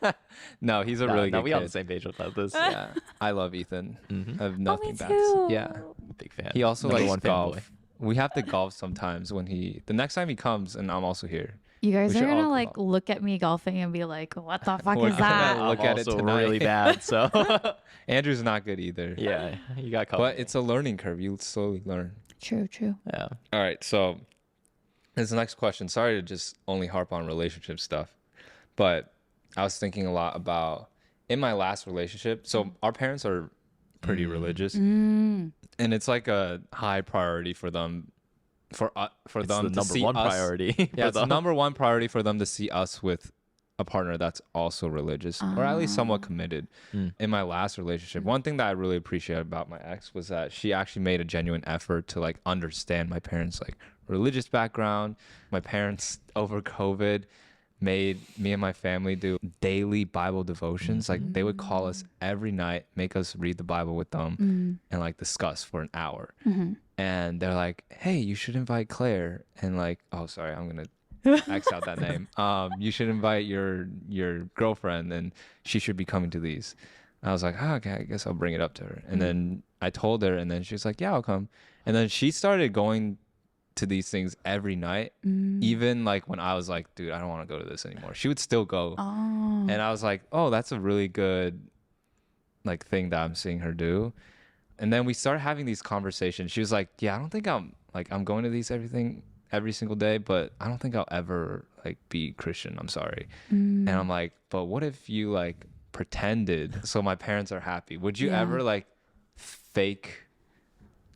like. No, he's a No, really no, good we kid. on the same page about this. Yeah, I love Ethan. I have Oh, me nothing bad to too. say. Yeah, Big fan. he also Number likes one golf. fanboy. We have to golf sometimes when the next time he comes, and I'm also here. You guys We are should all gonna go like golf. look at me golfing and be like, "What the fuck We're is that?" gonna look I'm at it also tonight. really bad, so Andrew's not good either. yeah, you got covered. But it's a learning curve. You slowly learn. True. yeah. All right, so this next question. Sorry to just only harp on relationship stuff, but I was thinking a lot about in my last relationship. So our parents are pretty religious, and it's like a high priority for them for It's them the to number see one us. priority. Yeah, for it's the them. number one priority for them to see us with a partner that's also religious or at least somewhat committed. In my last relationship, one thing that I really appreciate about my ex was that she actually made a genuine effort to like understand my parents' like religious background. My parents over COVID made me and my family do daily Bible devotions. Like they would call us every night, make us read the Bible with them and like discuss for an hour. And they're like, hey, you should invite Claire. And like, oh, sorry, I'm going to X out that name. You should invite your girlfriend and she should be coming to these. I was like, oh, okay, I guess I'll bring it up to her. And then I told her, and then she was like, yeah, I'll come. And then she started going to these things every night, even like when I was like, dude, I don't want to go to this anymore. She would still go. And I was like, oh, that's a really good like thing that I'm seeing her do. And then we started having these conversations. She was like, yeah, I don't think I'm going to these every single day, but I don't think I'll ever like be Christian. I'm sorry. And I'm like, but what if you like pretended so my parents are happy? Would you ever like fake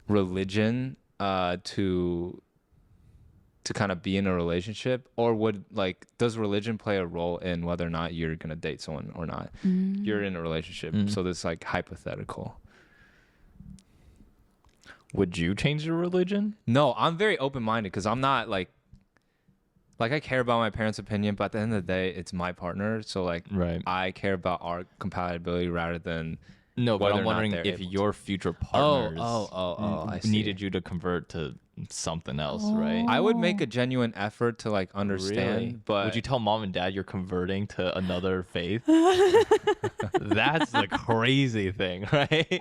religion to kind of be in a relationship? Or does religion play a role in whether or not you're gonna date someone or not? You're in a relationship, so this like hypothetical. Would you change your religion? No, I'm very open-minded because I'm not like I care about my parents' opinion, but at the end of the day, it's my partner. So like, Right. I care about our compatibility rather than No, but whether I'm or not wondering they're if able your future partners I see. needed you to convert to something else, right? I would make a genuine effort to like understand, Really? but Would you tell mom and dad you're converting to another faith? That's the crazy thing, right?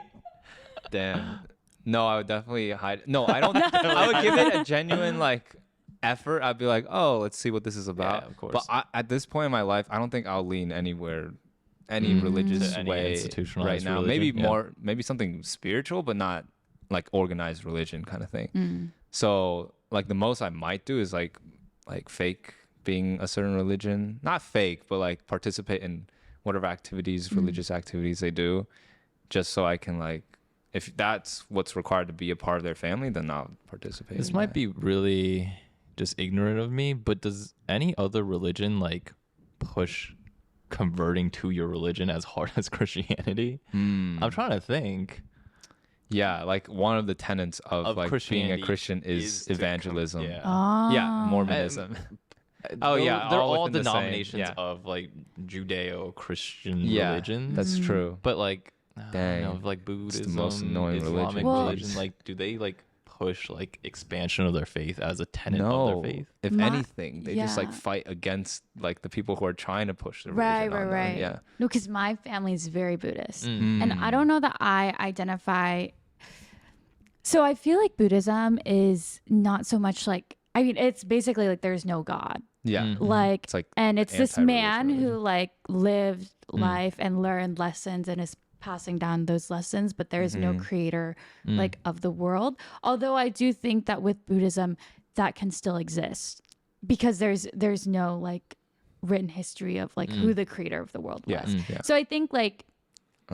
damn. No, I would definitely hide. No, I don't. I would give it a genuine like effort. I'd be like, oh, let's see what this is about. Yeah, of course. But at this point in my life, I don't think I'll lean anywhere, any religious To any way institutionalized right now. religion, yeah. Maybe something spiritual, but not like organized religion kind of thing. So like the most I might do is like fake being a certain religion, not fake, but like participate in whatever activities, religious activities they do, just so I can like. If that's what's required to be a part of their family, then I'll participate. This in might that. be really just ignorant of me, but does any other religion like push converting to your religion as hard as Christianity? I'm trying to think. Yeah, like one of the tenets of like being a Christianity Christian is to evangelism. yeah. Yeah, Mormonism. Oh yeah, they're all all within the same- denominations yeah. of like Judeo-Christian Yeah, religions. that's true. But like, I Dang. don't know, like Buddhism, most annoying Islamic religion. Well- religion, like do they like push like expansion of their faith as a tenet of No, their faith? if anything, they just like yeah. fight against like the people who are trying to push the Right, religion on them. right. Yeah. No, because my family is very Buddhist. And I don't know that I identify. So I feel like Buddhism is not so much like, I mean, it's basically like there's no God. Yeah. Like, It's like and it's this anti-religious man who religion. like lived life and learned lessons and is passing down those lessons, but there is no creator like of the world. Although I do think that with Buddhism, that can still exist because there's no like written history of like who the creator of the world Yeah. was. Yeah. So I think like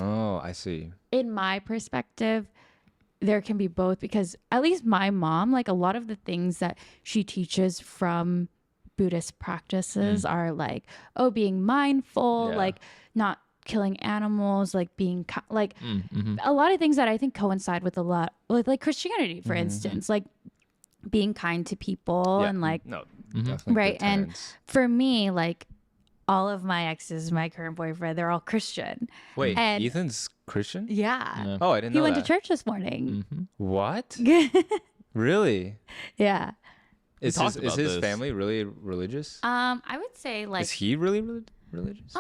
Oh, I see. in my perspective, there can be both because at least my mom, like a lot of the things that she teaches from Buddhist practices are like, oh, being mindful, Yeah. like not killing animals, like being like a lot of things that I think coincide with a lot with like Christianity, for instance, like being kind to people Yeah. and like No, definitely right. good And tenets. for me, like all of my exes, my current boyfriend, they're all Christian. Wait, and- Ethan's Christian? Yeah. Oh, I didn't He know went that. to church this morning. What? Really? Yeah. Is talked his about this. family really religious? I would say like Is he really religious?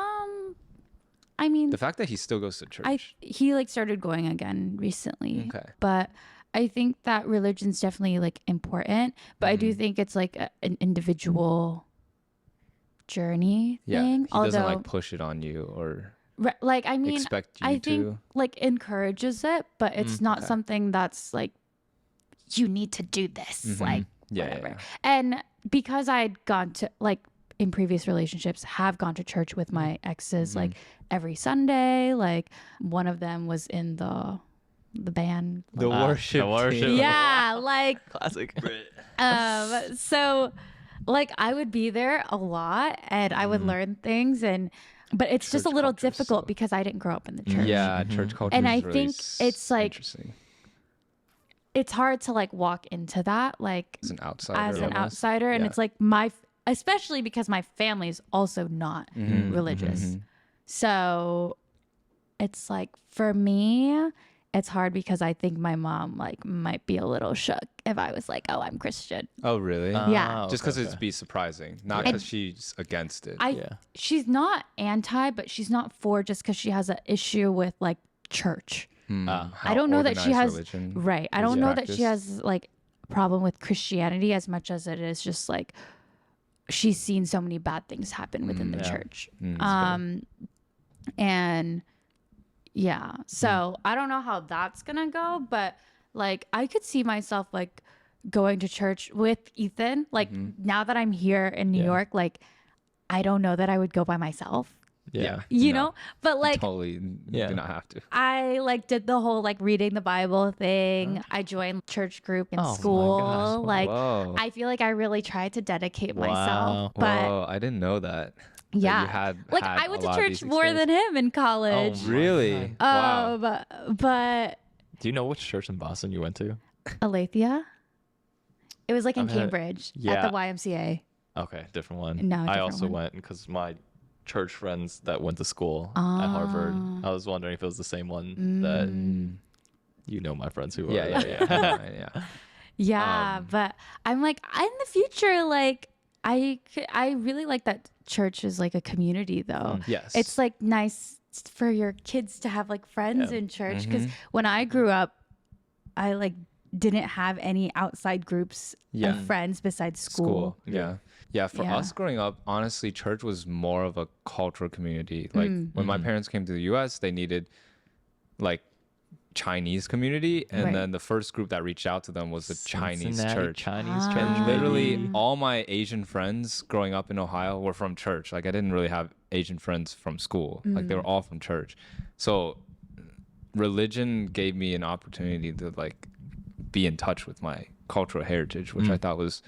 I mean The fact that he still goes to church. he like started going again recently. Okay. But I think that religion's definitely like important, but I do think it's like an individual journey yeah, thing. he doesn't Although like push it on you or like I mean expect you I think to. like encourages it, but it's not okay. something that's like you need to do this like Yeah, whatever. yeah. And because I'd gone to like in previous relationships have gone to church with my exes like every Sunday, like one of them was in the the band. The worship. The worship. team. Yeah, like Classic. so like I would be there a lot and I would learn things but it's just a Church little culture is difficult so- because I didn't grow up in the church. Yeah, church culture. And is I really think it's like interesting it's hard to like walk into that like as an outsider. as an almost. outsider and Yeah. it's like especially because my family is also not religious. So it's like for me it's hard because I think my mom like might be a little shook if I was like, oh, I'm Christian. Oh, really? Yeah. Just because okay. it'd be surprising, not And- because she's against it. She's not anti, but she's not for just because she has an issue with like church. How I don't know that she organized has religion right. I is don't know that she practiced. has like a problem with Christianity as much as it is just like she's seen so many bad things happen within the yeah. church. That's And yeah, so I don't know how that's gonna go, but like I could see myself like going to church with Ethan. Like now that I'm here in New York, like I don't know that I would go by myself. Yeah. You No, know, but like totally do not have to. I like did the whole like reading the Bible thing. I joined church group in Oh my school. gosh. Like Whoa. I feel like I really tried to dedicate Wow. myself. But Whoa, I didn't know that. that yeah, you had like had I went a to lot of church these more than experiences. him in college. my Really? Wow. But Do you know which church in Boston you went to? Alethea, it was like in Okay. Cambridge at Yeah. the YMCA. Okay, different one. No, I different also one. went because my church friends that went to school at Harvard. I was wondering if it was the same one that you know my friends who Yeah, are. yeah, yeah. yeah. Yeah, but I'm like in the future, like I really like that church is like a community though. Yes. It's like nice for your kids to have like friends in church because when I grew up, I like didn't have any outside groups Yeah. of friends besides school. Yeah. Yeah, for Yeah. us growing up, honestly, church was more of a cultural community. Like when my parents came to the US, they needed like Chinese community, and Right. then the first group that reached out to them was the Chinese Cincinnati church. Chinese Ah. church. And literally baby. all my Asian friends growing up in Ohio were from church. Like I didn't really have Asian friends from school. Like they were all from church. So religion gave me an opportunity to like be in touch with my cultural heritage, which I thought was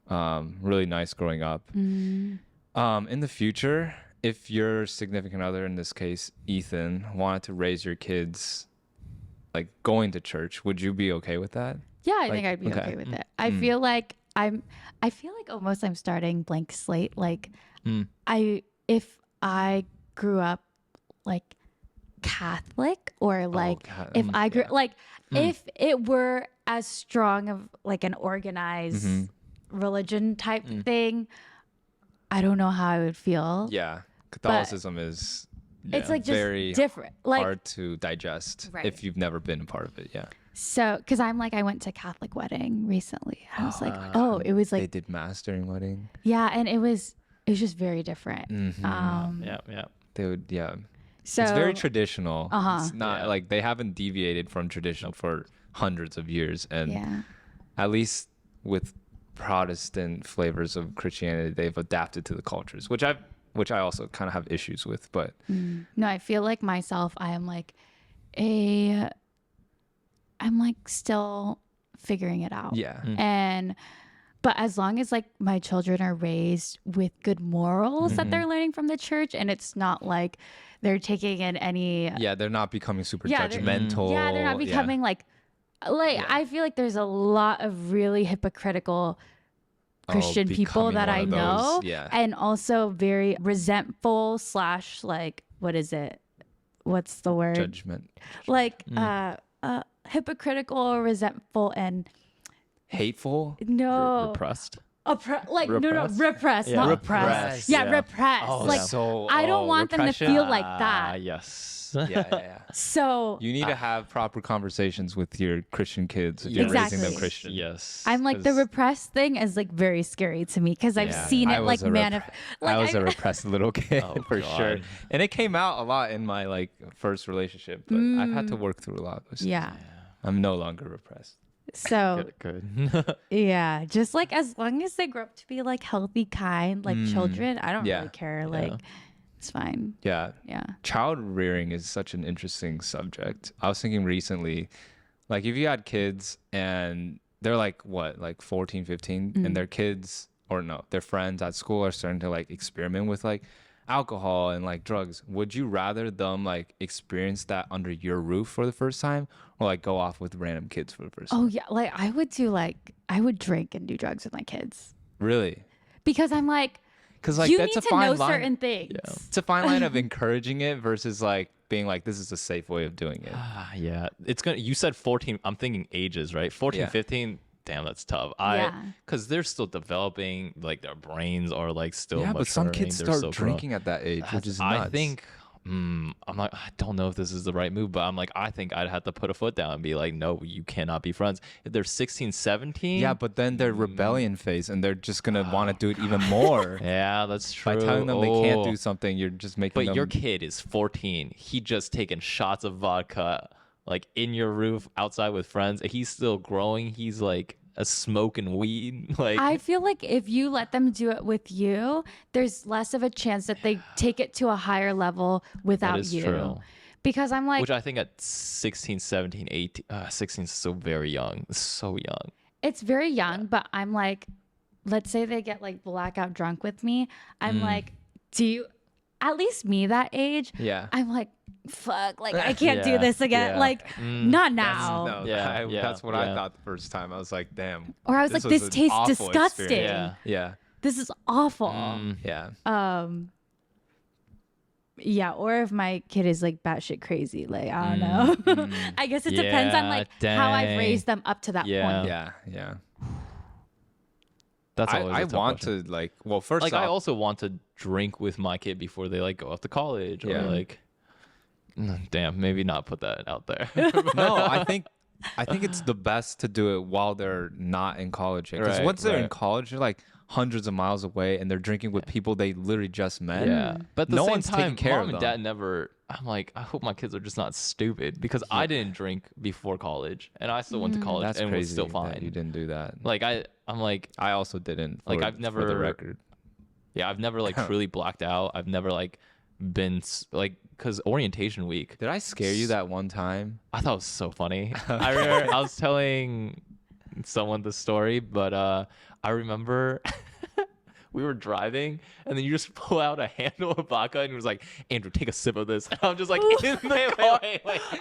really nice growing up. In the future, if your significant other, in this case Ethan, wanted to raise your kids like going to church, would you be okay with that? Yeah, I Like, think I'd be okay. okay with it. I feel like I feel like almost I'm starting blank slate. Like if I grew up like Catholic or like if I grew like if it were as strong of like an organized religion type thing, I don't know how I would feel. Yeah, Catholicism is It's like just very different. Like hard to digest Right. if you've never been a part of it. Yeah, so because I'm like I went to Catholic wedding recently. I was like, oh, it was they like did mass during wedding. yeah, and it was just very different. Yeah, yeah. They would, yeah. So It's very traditional. Uh-huh. It's not like they haven't deviated from tradition for hundreds of years, and yeah. at least with Protestant flavors of Christianity, they've adapted to the cultures, which I also kind of have issues with. But No, I feel like myself, I'm like still figuring it out. yeah, But as long as like my children are raised with good morals Mm-hmm. that they're learning from the church and it's not like they're taking in any yeah, they're not becoming super Yeah, they're- judgmental. yeah, they're not becoming like I feel like there's a lot of really hypocritical Christian people becoming that one I of know, those, yeah. and also very resentful / like what is it? What's the word? judgment, Like hypocritical, resentful, and hateful. no Repressed. repressed, Yeah, not repressed, repressed. Yeah, yeah. repressed. Oh, like yeah. So I don't want them to repression. feel like that. Yes. Yeah. So You need to have proper conversations with your Christian kids if you're raising them Exactly. Christian. Yes. I'm like the 'cause- repressed thing is like very scary to me because I've Yeah. seen I it was like a manifest. I was a repressed little kid Oh, for sure, God. and it came out a lot in my like first relationship. But I've had to work through a lot of those. things. Yeah. I'm no longer repressed. So Good. yeah, just like as long as they grow up to be like healthy, kind, like children, I don't Yeah. really care. Like it's fine. Yeah. Yeah. Child rearing is such an interesting subject. I was thinking recently, like if you had kids and they're like what, like 14, 15, and their kids, or no, their friends at school are starting to like experiment with like alcohol and like drugs, would you rather them like experience that under your roof for the first time, or like go off with random kids for the first time? Oh yeah, like I would drink and do drugs with my kids Really? because I'm like, Because like you that's need a to know fine line. certain things. Yeah. It's a fine line of encouraging it versus like being like, this is a safe way of doing it. Yeah, it's gonna. You said 14. I'm thinking ages, right? 14, Yeah. 15. Damn, that's tough. Yeah. Because they're still developing. Like their brains are like still. Yeah, but some maturing, kids they're start still growing. drinking at that age, which is nuts. I think. I'm like, I don't know if this is the right move, but I'm like, I think I'd have to put a foot down and be like, no, you cannot be friends. If they're 16, 17. Yeah, but then they're rebellion phase, and they're just gonna want to do it even more. Yeah, that's true. By telling them they can't do something, you're just making But them. your kid is 14. He just taken shots of vodka, like in your roof outside with friends. He's still growing. He's like a smoking weed. Like I feel like if you let them do it with you, there's less of a chance that they take it to a higher level without is you. true. Because I'm like, which I think at 16, 17, 18, 16 is so very young. So young. it's very young, but I'm like, let's say they get like blackout drunk with me. I'm like, do you, at least me that age, Yeah. I'm like, fuck, like I can't do Yeah, this again. yeah. Like, not now. No, Yeah, yeah, that's what I yeah. thought the first time. I was like, damn. Or I was like, was this an tastes awful disgusting. experience. Yeah. Yeah. This is awful. Yeah. Yeah, or if my kid is like batshit crazy, like I don't know. I guess it depends on Yeah, like how I've dang. raised them up to that Yeah. point. Yeah. Yeah. That's always I a tough want question. to like. Well, first Like off, I also want to drink with my kid before they like go off to college, or Yeah. like, damn, maybe not put that out there. no, I think it's the best to do it while they're not in college. Because Right, once they're in right. college, they're like hundreds of miles away, and they're drinking with people they literally just met. Yeah, but at the No same one's time, taking care mom of and them. dad never. I'm like, I hope my kids are just not stupid because I didn't drink before college, and I still went to college That's and crazy. was still that fine. you didn't do that. Like I'm like, I also didn't. Like, for- I've for the never- record. yeah, I've never like truly blacked out. I've never like been like, because orientation week, Did I scare you that one time? I thought it was so funny. I remember I was telling someone the story, but I remember we were driving, and then you just pull out a handle of vodka, and it was like, Andrew, take a sip of this. And I'm just like in the car.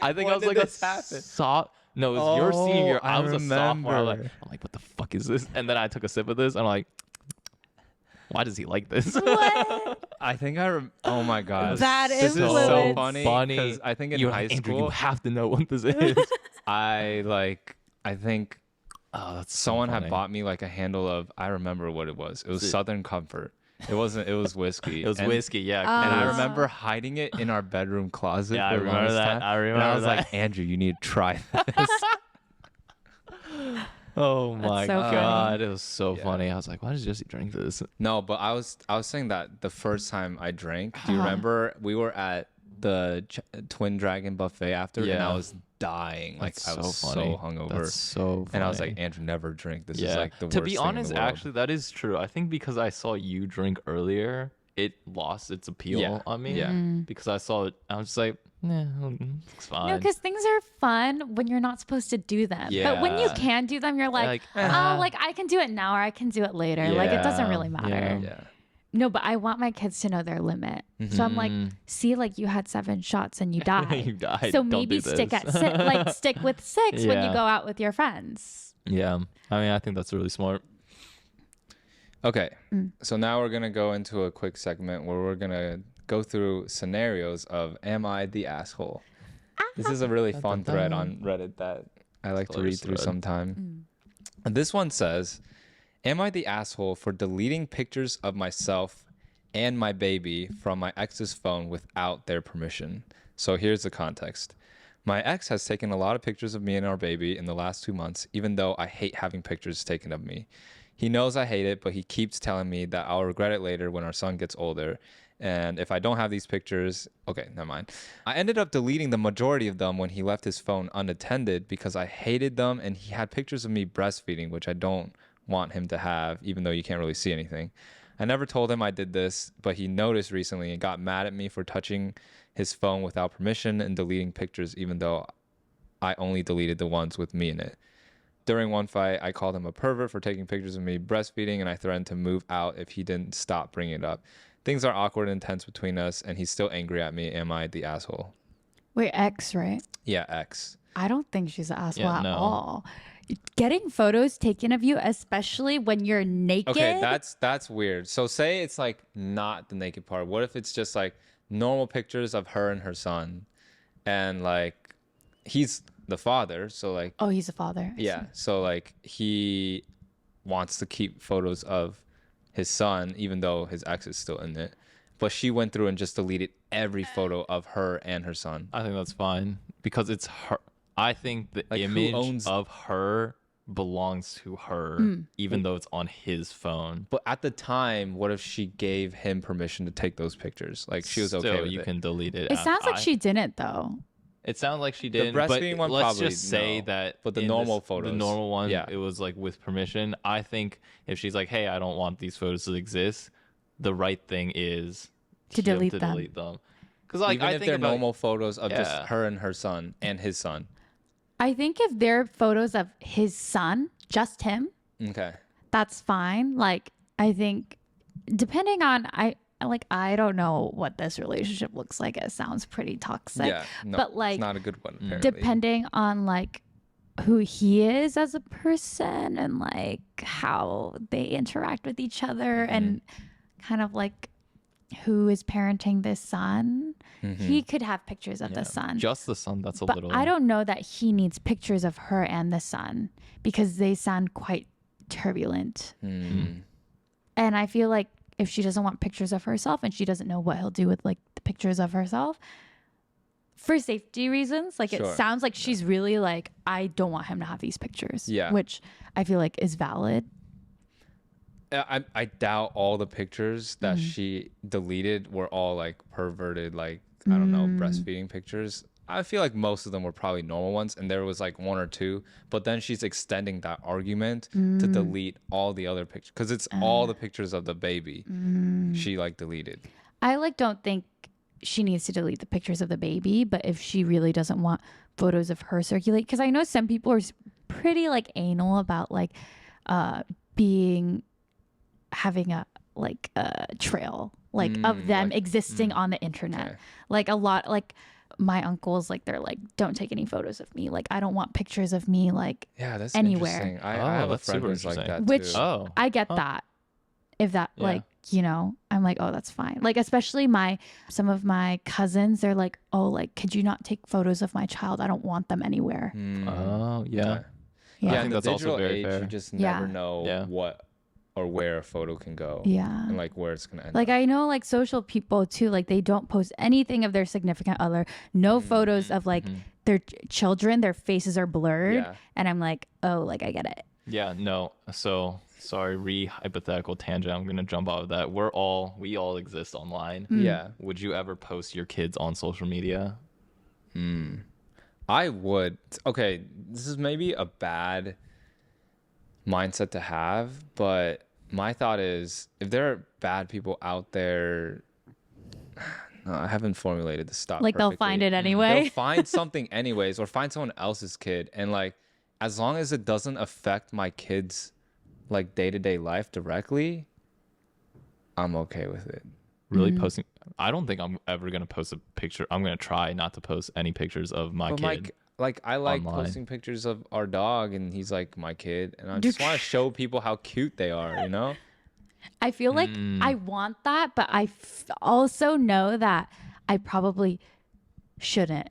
I think I was like a No, it was your senior year. I was a sophomore. I'm like, what the fuck is this? And then I took a sip of this, and I'm like, why does he like this? I think oh my god, That this is so influence. funny. Because I think in You're high like, Andrew, school, you have to know what this is. I think Oh, that's someone so had funny. bought me like a handle of. I remember what it was. It was Southern Comfort. It wasn't. It was whiskey. It was And- whiskey, yeah. And I Ah. remember hiding it in our bedroom closet. Yeah, for I the remember longest that. time. I And I remember was that. like, Andrew, you need to try this. Oh my so funny. god, it was so Yeah. funny. I was like, why does Jesse drink this? No, but I was saying that the first time I drank. Do you remember we were at the Twin Dragon buffet after, and Yeah. I was dying. Like That's I was so funny. so hungover. That's so funny. And I was like, Andrew, never drink. This is yeah. like the worst To be thing in honest, the world. actually, that is true. I think because I saw you drink earlier, it lost its appeal Yeah. on me. Yeah. Because I saw it, I was just like, yeah, it's fine. No, because things are fun when you're not supposed to do them. But when you Yeah. can do them, you're like, Like, oh, like I can do it now or I can do it later. Like it doesn't really matter. yeah. yeah. No, but I want my kids to know their limit. So I'm like, see, like you had 7 shots and you died. You died. So Don't maybe do stick this. at stick with 6 when you Yeah. go out with your friends. Yeah. I mean, I think that's really smart. Okay. So now we're gonna go into a quick segment where we're gonna go through scenarios of "Am I the asshole?" This is a really fun thread on Reddit that I like to read Hilarious through thread. sometime. And this one says, "Am I the asshole for deleting pictures of myself and my baby from my ex's phone without their permission?" So here's the context. My ex has taken a lot of pictures of me and our baby in the last 2 months, even though I hate having pictures taken of me. He knows I hate it, but he keeps telling me that I'll regret it later when our son gets older. And if I don't have these pictures, okay, never mind. I ended up deleting the majority of them when he left his phone unattended because I hated them, and he had pictures of me breastfeeding, which I don't want him to have, even though you can't really see anything. I never told him I did this, but he noticed recently and got mad at me for touching his phone without permission and deleting pictures, even though I only deleted the ones with me in it. During one fight, I called him a pervert for taking pictures of me breastfeeding, and I threatened to move out if he didn't stop bringing it up. Things are awkward and intense between us, and he's still angry at me. Am I the asshole? Wait, ex, right? Yeah, ex. I don't think she's an asshole at no. all. Getting photos taken of you, especially when you're naked. Okay, that's weird. So say it's like not the naked part. What if it's just like normal pictures of her and her son, and like he's the father, so like Oh, he's a father. yeah, so like he wants to keep photos of his son, even though his ex is still in it. But she went through and just deleted every photo of her and her son. I think that's fine because it's her. I think the Like, who image owns- of her belongs to her, even though it's on his phone. But at the time, what if she gave him permission to take those pictures? Like she was okay Still, with you it. can delete it. It sounds like she didn't though. It sounds like she did. breastfeeding but one let's probably just say no. that. But the in normal the photos, normal one, yeah. it was like with permission. I think if she's like, "Hey, I don't want these photos to exist," the right thing is To him delete to them. delete them. Because like Even I if think they're about, normal photos of just Yeah. her and her son and his son. I think if they're photos of his son, just him, Okay. that's fine. Like, I think depending on I don't know what this relationship looks like. It sounds pretty toxic. Yeah. No, but like it's not a good one. Apparently. depending on like who he is as a person and like how they interact with each other and kind of like who is parenting this son, he could have pictures of the son. just the son. That's a But little. I don't know that he needs pictures of her and the son because they sound quite turbulent. And I feel like if she doesn't want pictures of herself and she doesn't know what he'll do with like the pictures of herself, for safety reasons, like Sure. it sounds like she's really like, I don't want him to have these pictures. Yeah. Which I feel like is valid. I doubt all the pictures that she deleted were all like perverted, like I don't know, breastfeeding pictures. I feel like most of them were probably normal ones, and there was like one or two. But then she's extending that argument to delete all the other pictures because it's all the pictures of the baby she like deleted. I like don't think she needs to delete the pictures of the baby, but if she really doesn't want photos of her circulate, because I know some people are pretty like anal about like having a like a trail like of them like- existing on the internet. Okay. Like a lot, like my uncles, like they're like, don't take any photos of me. Like I don't want pictures of me like Yeah, that's anywhere. interesting. I Oh, have a that's friend super who's like interesting. that Which too. Oh. I get that. If that Yeah. like, you know, I'm like, oh, that's fine. Like, especially some of my cousins, they're like, oh, like, could you not take photos of my child? I don't want them anywhere. Oh yeah. Okay. Yeah. I in think the that's also digital very age, fair. you just Yeah. never know Yeah. what or where a photo can go. Yeah. And like where it's gonna end Like up. I know like social people too, like they don't post anything of their significant other, no photos of like their children, their faces are blurred. Yeah. And I'm like, oh, like I get it. Yeah, no. So sorry, hypothetical tangent. I'm gonna jump off of that. We all exist online. Yeah. Would you ever post your kids on social media? I would. Okay, this is maybe a bad mindset to have, but my thought is if there are bad people out there, no, I haven't formulated this stuff. Like they'll find it anyway. They'll find something anyways, or find someone else's kid, and like as long as it doesn't affect my kids' like day-to-day life directly, I'm okay with it. Really posting? I don't think I'm ever gonna post a picture. I'm gonna try not to post any pictures of my But kid. like I like online. posting pictures of our dog, and he's like my kid, and I just want to show people how cute they are, you know? I feel like I want that, but I also know that I probably shouldn't.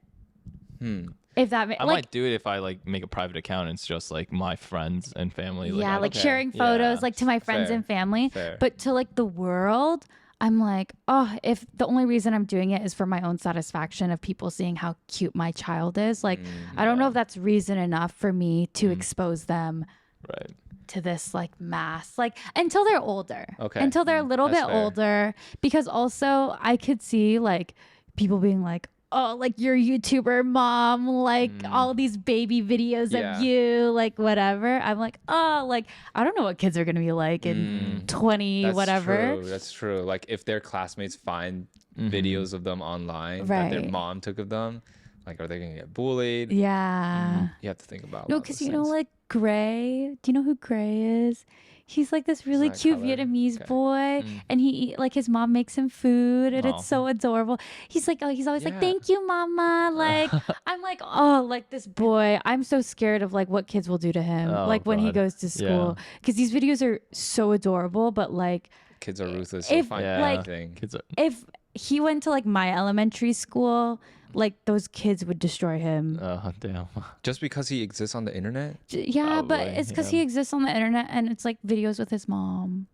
If that I like might do it if I like make a private account and it's just like my friends and family. yeah, like okay. sharing photos Yeah. like to my friends Fair. and family, Fair. but to like the world, I'm like, oh, if the only reason I'm doing it is for my own satisfaction of people seeing how cute my child is, like I don't know if that's reason enough for me to expose them Right. to this like mass, like until they're older. Okay. Until they're a little That's bit fair. older, because also I could see like people being like, oh, like you're a YouTuber mom, like all these baby videos of you, like whatever. I'm like, oh, like I don't know what kids are gonna be like in 20 That's whatever. True. That's true. Like if their classmates find videos of them online that their mom took of them, like are they gonna get bullied? Yeah. You have to think about. No, because you know, like Gray. Do you know who Gray is? He's like this really cute Vietnamese boy, and like his mom makes him food, and it's so adorable. He's like, oh, he's always like, "Thank you, mama." Like, I'm like, oh, like this boy. I'm so scared of like what kids will do to him, like when he goes to school, because these videos are so adorable. But like, kids are ruthless. If if he went to like my elementary school, like those kids would destroy him. Oh, damn. Just because he exists on the internet? Yeah, probably, but it's because he exists on the internet and it's like videos with his mom.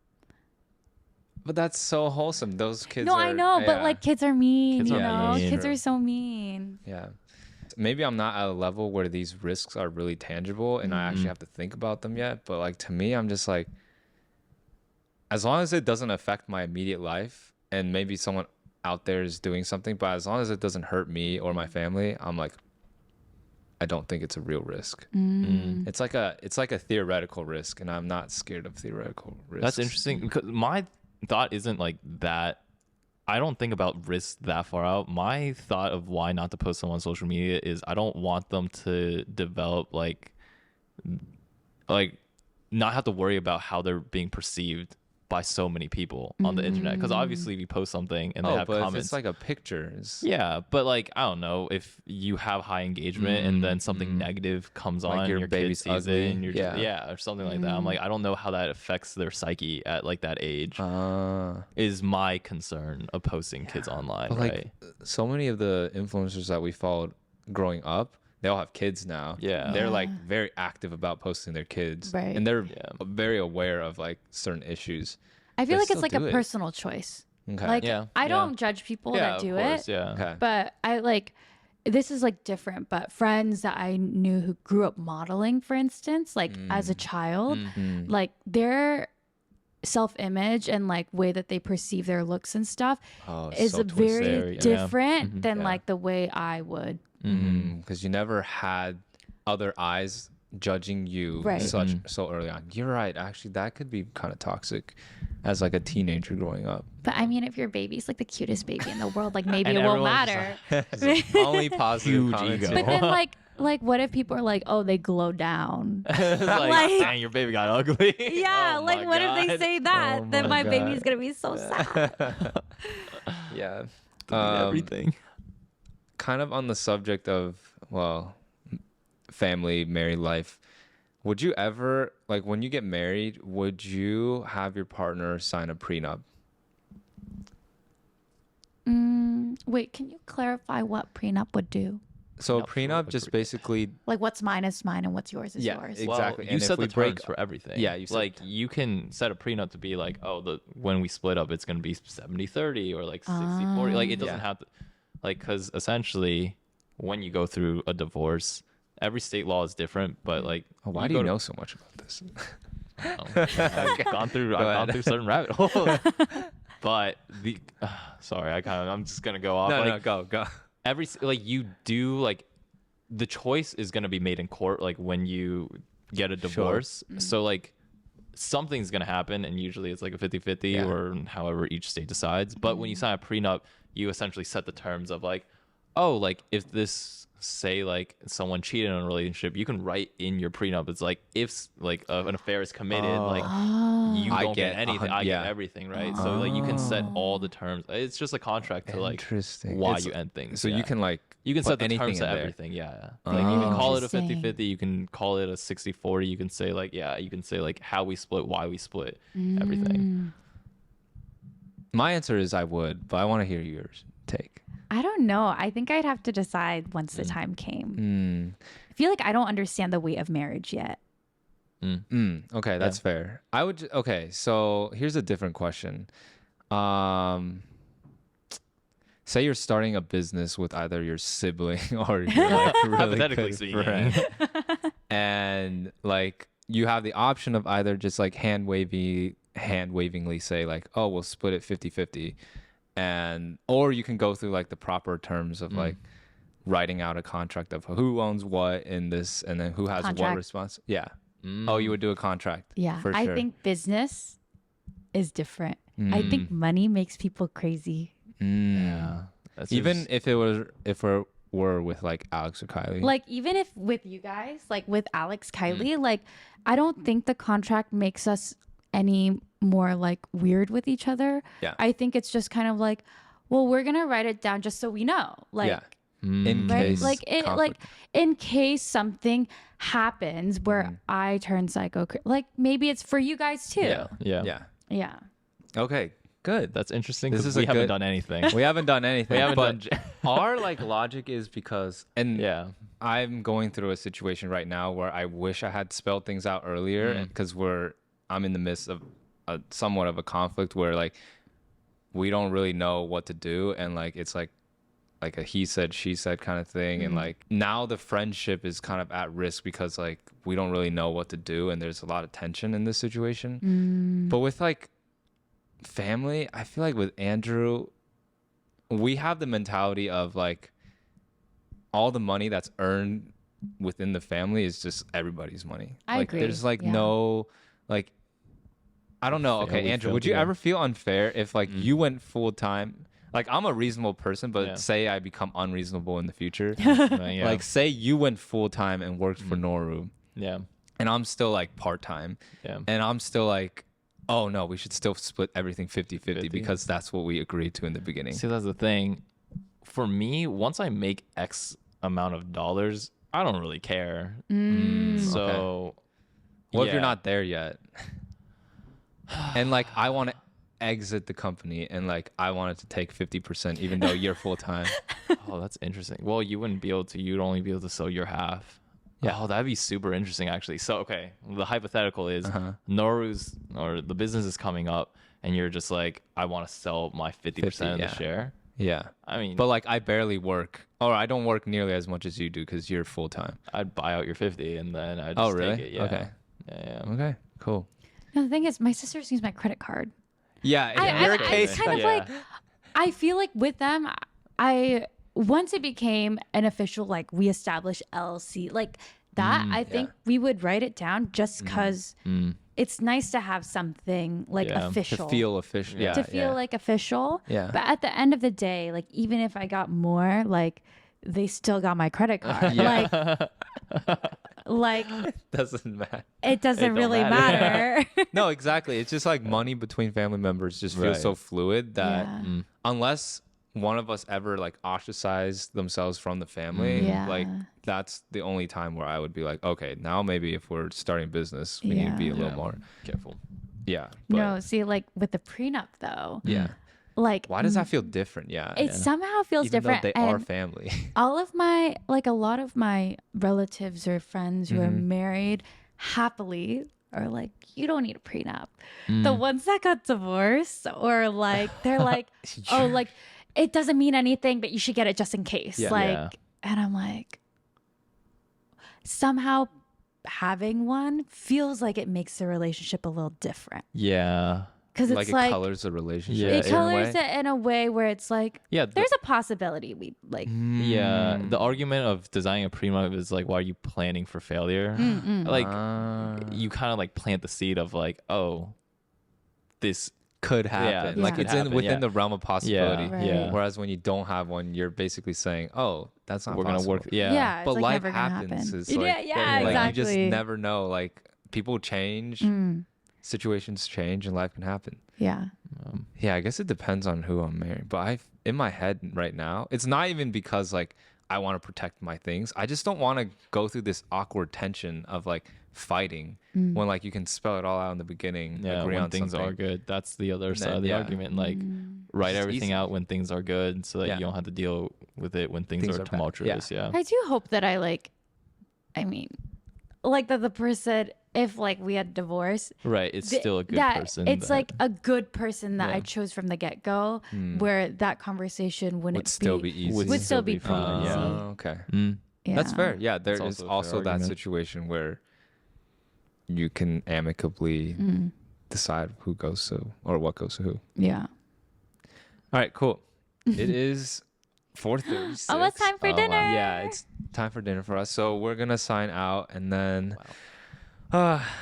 But that's so wholesome. Those kids No, I know, but like kids are mean, Kids you are know? mean. Kids are so mean. Yeah. Maybe I'm not at a level where these risks are really tangible and I actually have to think about them yet. But like to me, I'm just like, as long as it doesn't affect my immediate life and maybe someone out there is doing something, but as long as it doesn't hurt me or my family, I'm like, I don't think it's a real risk. It's like a theoretical risk, and I'm not scared of theoretical risks. That's interesting, because my thought isn't like that. I don't think about risks that far out. My thought of why not to post them on social media is I don't want them to develop like not have to worry about how they're being perceived by so many people on the internet, because obviously if you post something and they have but comments, if it's like a picture, yeah, but like I don't know, if you have high engagement and then something negative comes like on, your your baby's kid sees ugly, it and you're just, or something like that. I'm like, I don't know how that affects their psyche at like that age. Is my concern of posting kids online, but right? like so many of the influencers that we followed growing up, they all have kids now. Yeah. They're like very active about posting their kids. Right. And they're very aware of like certain issues. I feel They like it's still like a do it. personal choice. Okay. Like, Yeah. I don't judge people that do of course, it. Yeah. Okay. But I like, this is like different, but friends that I knew who grew up modeling, for instance, like as a child, like their self-image and like way that they perceive their looks and stuff is so very different than like the way I would. Because you never had other eyes judging you so early on. You're right. Actually, that could be kind of toxic as like a teenager growing up. But I mean, if your baby's like the cutest baby in the world, like maybe it won't matter. Only positive Huge comments. ego. But then like what if people are like, oh, they glow down? It's like, dang, your baby got ugly. Yeah, Oh like my what if they God. say that? Then my baby's gonna be so sad. Yeah. Everything. Kind of on the subject of, well, family, married life, would you ever, like when you get married, would you have your partner sign a prenup? Wait, can you clarify what prenup would do? So a prenup just basically, Like what's mine is mine and what's yours is Yeah, yours. exactly. You And set if the we break- terms for everything. Yeah, you set like you can set a prenup to be like, oh, when we split up, it's gonna be 70-30 or like 60-40. Like it doesn't have to, like, because essentially when you go through a divorce, every state law is different. But like, why do you know so much about this? I've gone through certain rabbit holes. But I'm just gonna go off. No, go. You do like the choice is going to be made in court, like when you get a divorce. So like something's going to happen, and usually it's like a 50-50 or however each state decides. But when you sign a prenup, you essentially set the terms of like, oh, like if this, say like someone cheated in a relationship, you can write in your prenup, it's like if like an affair is committed, like you don't get anything, I get everything, right? So like you can set all the terms. It's just a contract to like why you end things. So you can like set the anything terms to in there. everything. Like you can call it a 50-50, you can call it a 60-40, you can say like you can say like how we split, why we split, everything. My answer is I would, but I want to hear yours take. I don't know. I think I'd have to decide once the time came. I feel like I don't understand the weight of marriage yet. Okay, that's fair. I would. Okay, so here's a different question. Say you're starting a business with either your sibling or your like really Hypothetically good speaking. friend, and like you have the option of either just like hand wavingly say like, oh, we'll split it 50-50, and or you can go through like the proper terms of like writing out a contract of who owns what in this, and then who has what Contract. response. Yeah. Oh, you would do a contract. Yeah. For I sure. think business is different. I think money makes people crazy. Yeah. That's Even just- if it were with like Alex or Kylie. Like even if with you guys, like with Alex, Kylie, like I don't think the contract makes us any more like weird with each other. Yeah. I think it's just kind of like, well, we're gonna write it down just so we know. Like yeah. In right? case Like it, like conflict. in case something happens where I turn psycho, like maybe it's for you guys too. yeah. Yeah. Yeah. Okay. Good. That's interesting. This 'Cause is we a haven't good- done anything. We haven't done anything. We haven't but done. our like logic is because, and Yeah. I'm going through a situation right now where I wish I had spelled things out earlier, because I'm in the midst of somewhat of a conflict where like we don't really know what to do, and like it's like a he said she said kind of thing, and like now the friendship is kind of at risk because like we don't really know what to do, and there's a lot of tension in this situation. But with like family, I feel like with Andrew, we have the mentality of like all the money that's earned within the family is just everybody's money. I like agree. there's like Yeah. no like I don't know. Okay, Family Andrew, feel would you together. ever feel unfair if like you went full time? Like I'm a reasonable person, but Yeah. say I become unreasonable in the future. Yeah. Like say you went full time and worked for Noru, yeah. and I'm still like part time, Yeah. and I'm still like, oh no, we should still split everything 50-50 50. because that's what we agreed to in the beginning. See, that's the thing. For me, once I make X amount of dollars, I don't really care. So, What if you're yeah. not there yet? And like I want to exit the company, and like I wanted to take 50% even though you're full time. Oh, that's interesting. Well, you wouldn't be able to. You'd only be able to sell your half. Yeah. Oh, that'd be super interesting, actually. So, okay, the hypothetical is Noru's or the business is coming up, and you're just like, I want to sell my 50% of 50, the yeah. share. Yeah. I mean, But like I barely work, or I don't work nearly as much as you do because you're full time. I'd buy out your 50, and then I'd just Oh, really? take it. Yeah. Okay. Yeah. Okay, cool. No, the thing is, my sisters use my credit card. Yeah, I, you're a I case. kind of Yeah. like, I feel like with them, once it became an official, like we established LLC, like that, I think we would write it down just because it's nice to have something like Yeah. To official. to feel official. Yeah, to feel like official. Yeah. But at the end of the day, like even if I got more, like they still got my credit card. Yeah. Like doesn't matter. it doesn't don't really matter. matter. No, exactly. It's just like money between family members just feels Right. so fluid that Yeah. unless one of us ever like ostracized themselves from the family, Yeah. like that's the only time where I would be like, okay, now maybe if we're starting business, we need to be a Yeah. little more. Careful. Yeah. But, No, see, like with the prenup though, Yeah. like Why does that feel different? Yeah. it somehow feels Even different. though they and are family. all of my, like a lot of my relatives or friends who are married happily are like, you don't need a prenup. The ones that got divorced or like they're like, oh, like it doesn't mean anything, but you should get it just in case. Yeah. Like, Yeah. and I'm like, somehow having one feels like it makes the relationship a little different Yeah. because Like it's it like colors the relationship. Yeah, it in a colors way. it in a way where it's like Yeah. there's a possibility we like Yeah, the argument of designing a prenup is like, why are you planning for failure? Like, you kind of like plant the seed of like, oh, this. Could happen. this Like could it's in happen, within yeah. the realm of possibility. Right. Yeah. Whereas when you don't have one, you're basically saying, "Oh, that's not We're gonna possible." work. Yeah. yeah, it's But like life never gonna happens. happen. It's like, yeah, yeah, like exactly. you just never know. Like people change, situations change, and life can happen. Yeah. Yeah, I guess it depends on who I'm marrying. But I, in my head right now, it's not even because like I want to protect my things. I just don't want to go through this awkward tension of like fighting when like you can spell it all out in the beginning. Yeah, agree when on things something. are good. That's the other side then, of the yeah. argument. Like, write It's everything easy. out when things are good so that Yeah. you don't have to deal with it when things Things are are bad. tumultuous. Yeah. I do hope that I mean, like that the person, if like we had divorced, Right. It's th- still a good that person. it's that- like a good person that I Yeah. chose from the get go, where that conversation wouldn't Would still be easy. would still be pretty fine, easy. yeah. Okay. Yeah. That's fair. Yeah, there is also a fair also that argument. situation where you can amicably decide who goes to or what goes to who. Yeah. All right, cool. It is 4:36. Almost time for dinner. Wow. Yeah, it's time for dinner for us. So we're gonna sign out, and then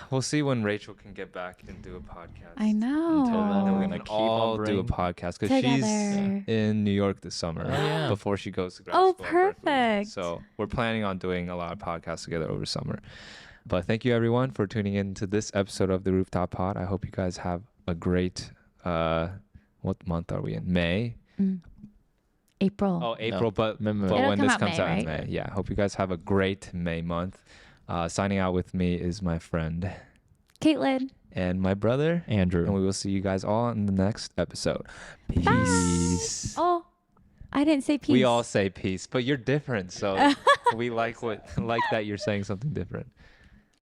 we'll see when Rachel can get back and do a podcast. I know. Until then, And we're we're gonna gonna keep on all do a bringing- podcast because she's Together. in New York this summer Oh, yeah. before she goes to grad Oh, school. in Berkeley. perfect. So we're planning on doing a lot of podcasts together over summer. But thank you everyone for tuning in to this episode of the Rooftop Pod. I hope you guys have a great. What month are we in? May. April. Oh, April, but It'll when come this out comes May, out in right? May. Yeah, hope you guys have a great May month. Signing out with me is my friend Caitlin. and my brother, Andrew. and we will see you guys all in the next episode. Peace. Oh, I didn't say peace. We all say peace, but you're different, so we like that you're saying something different.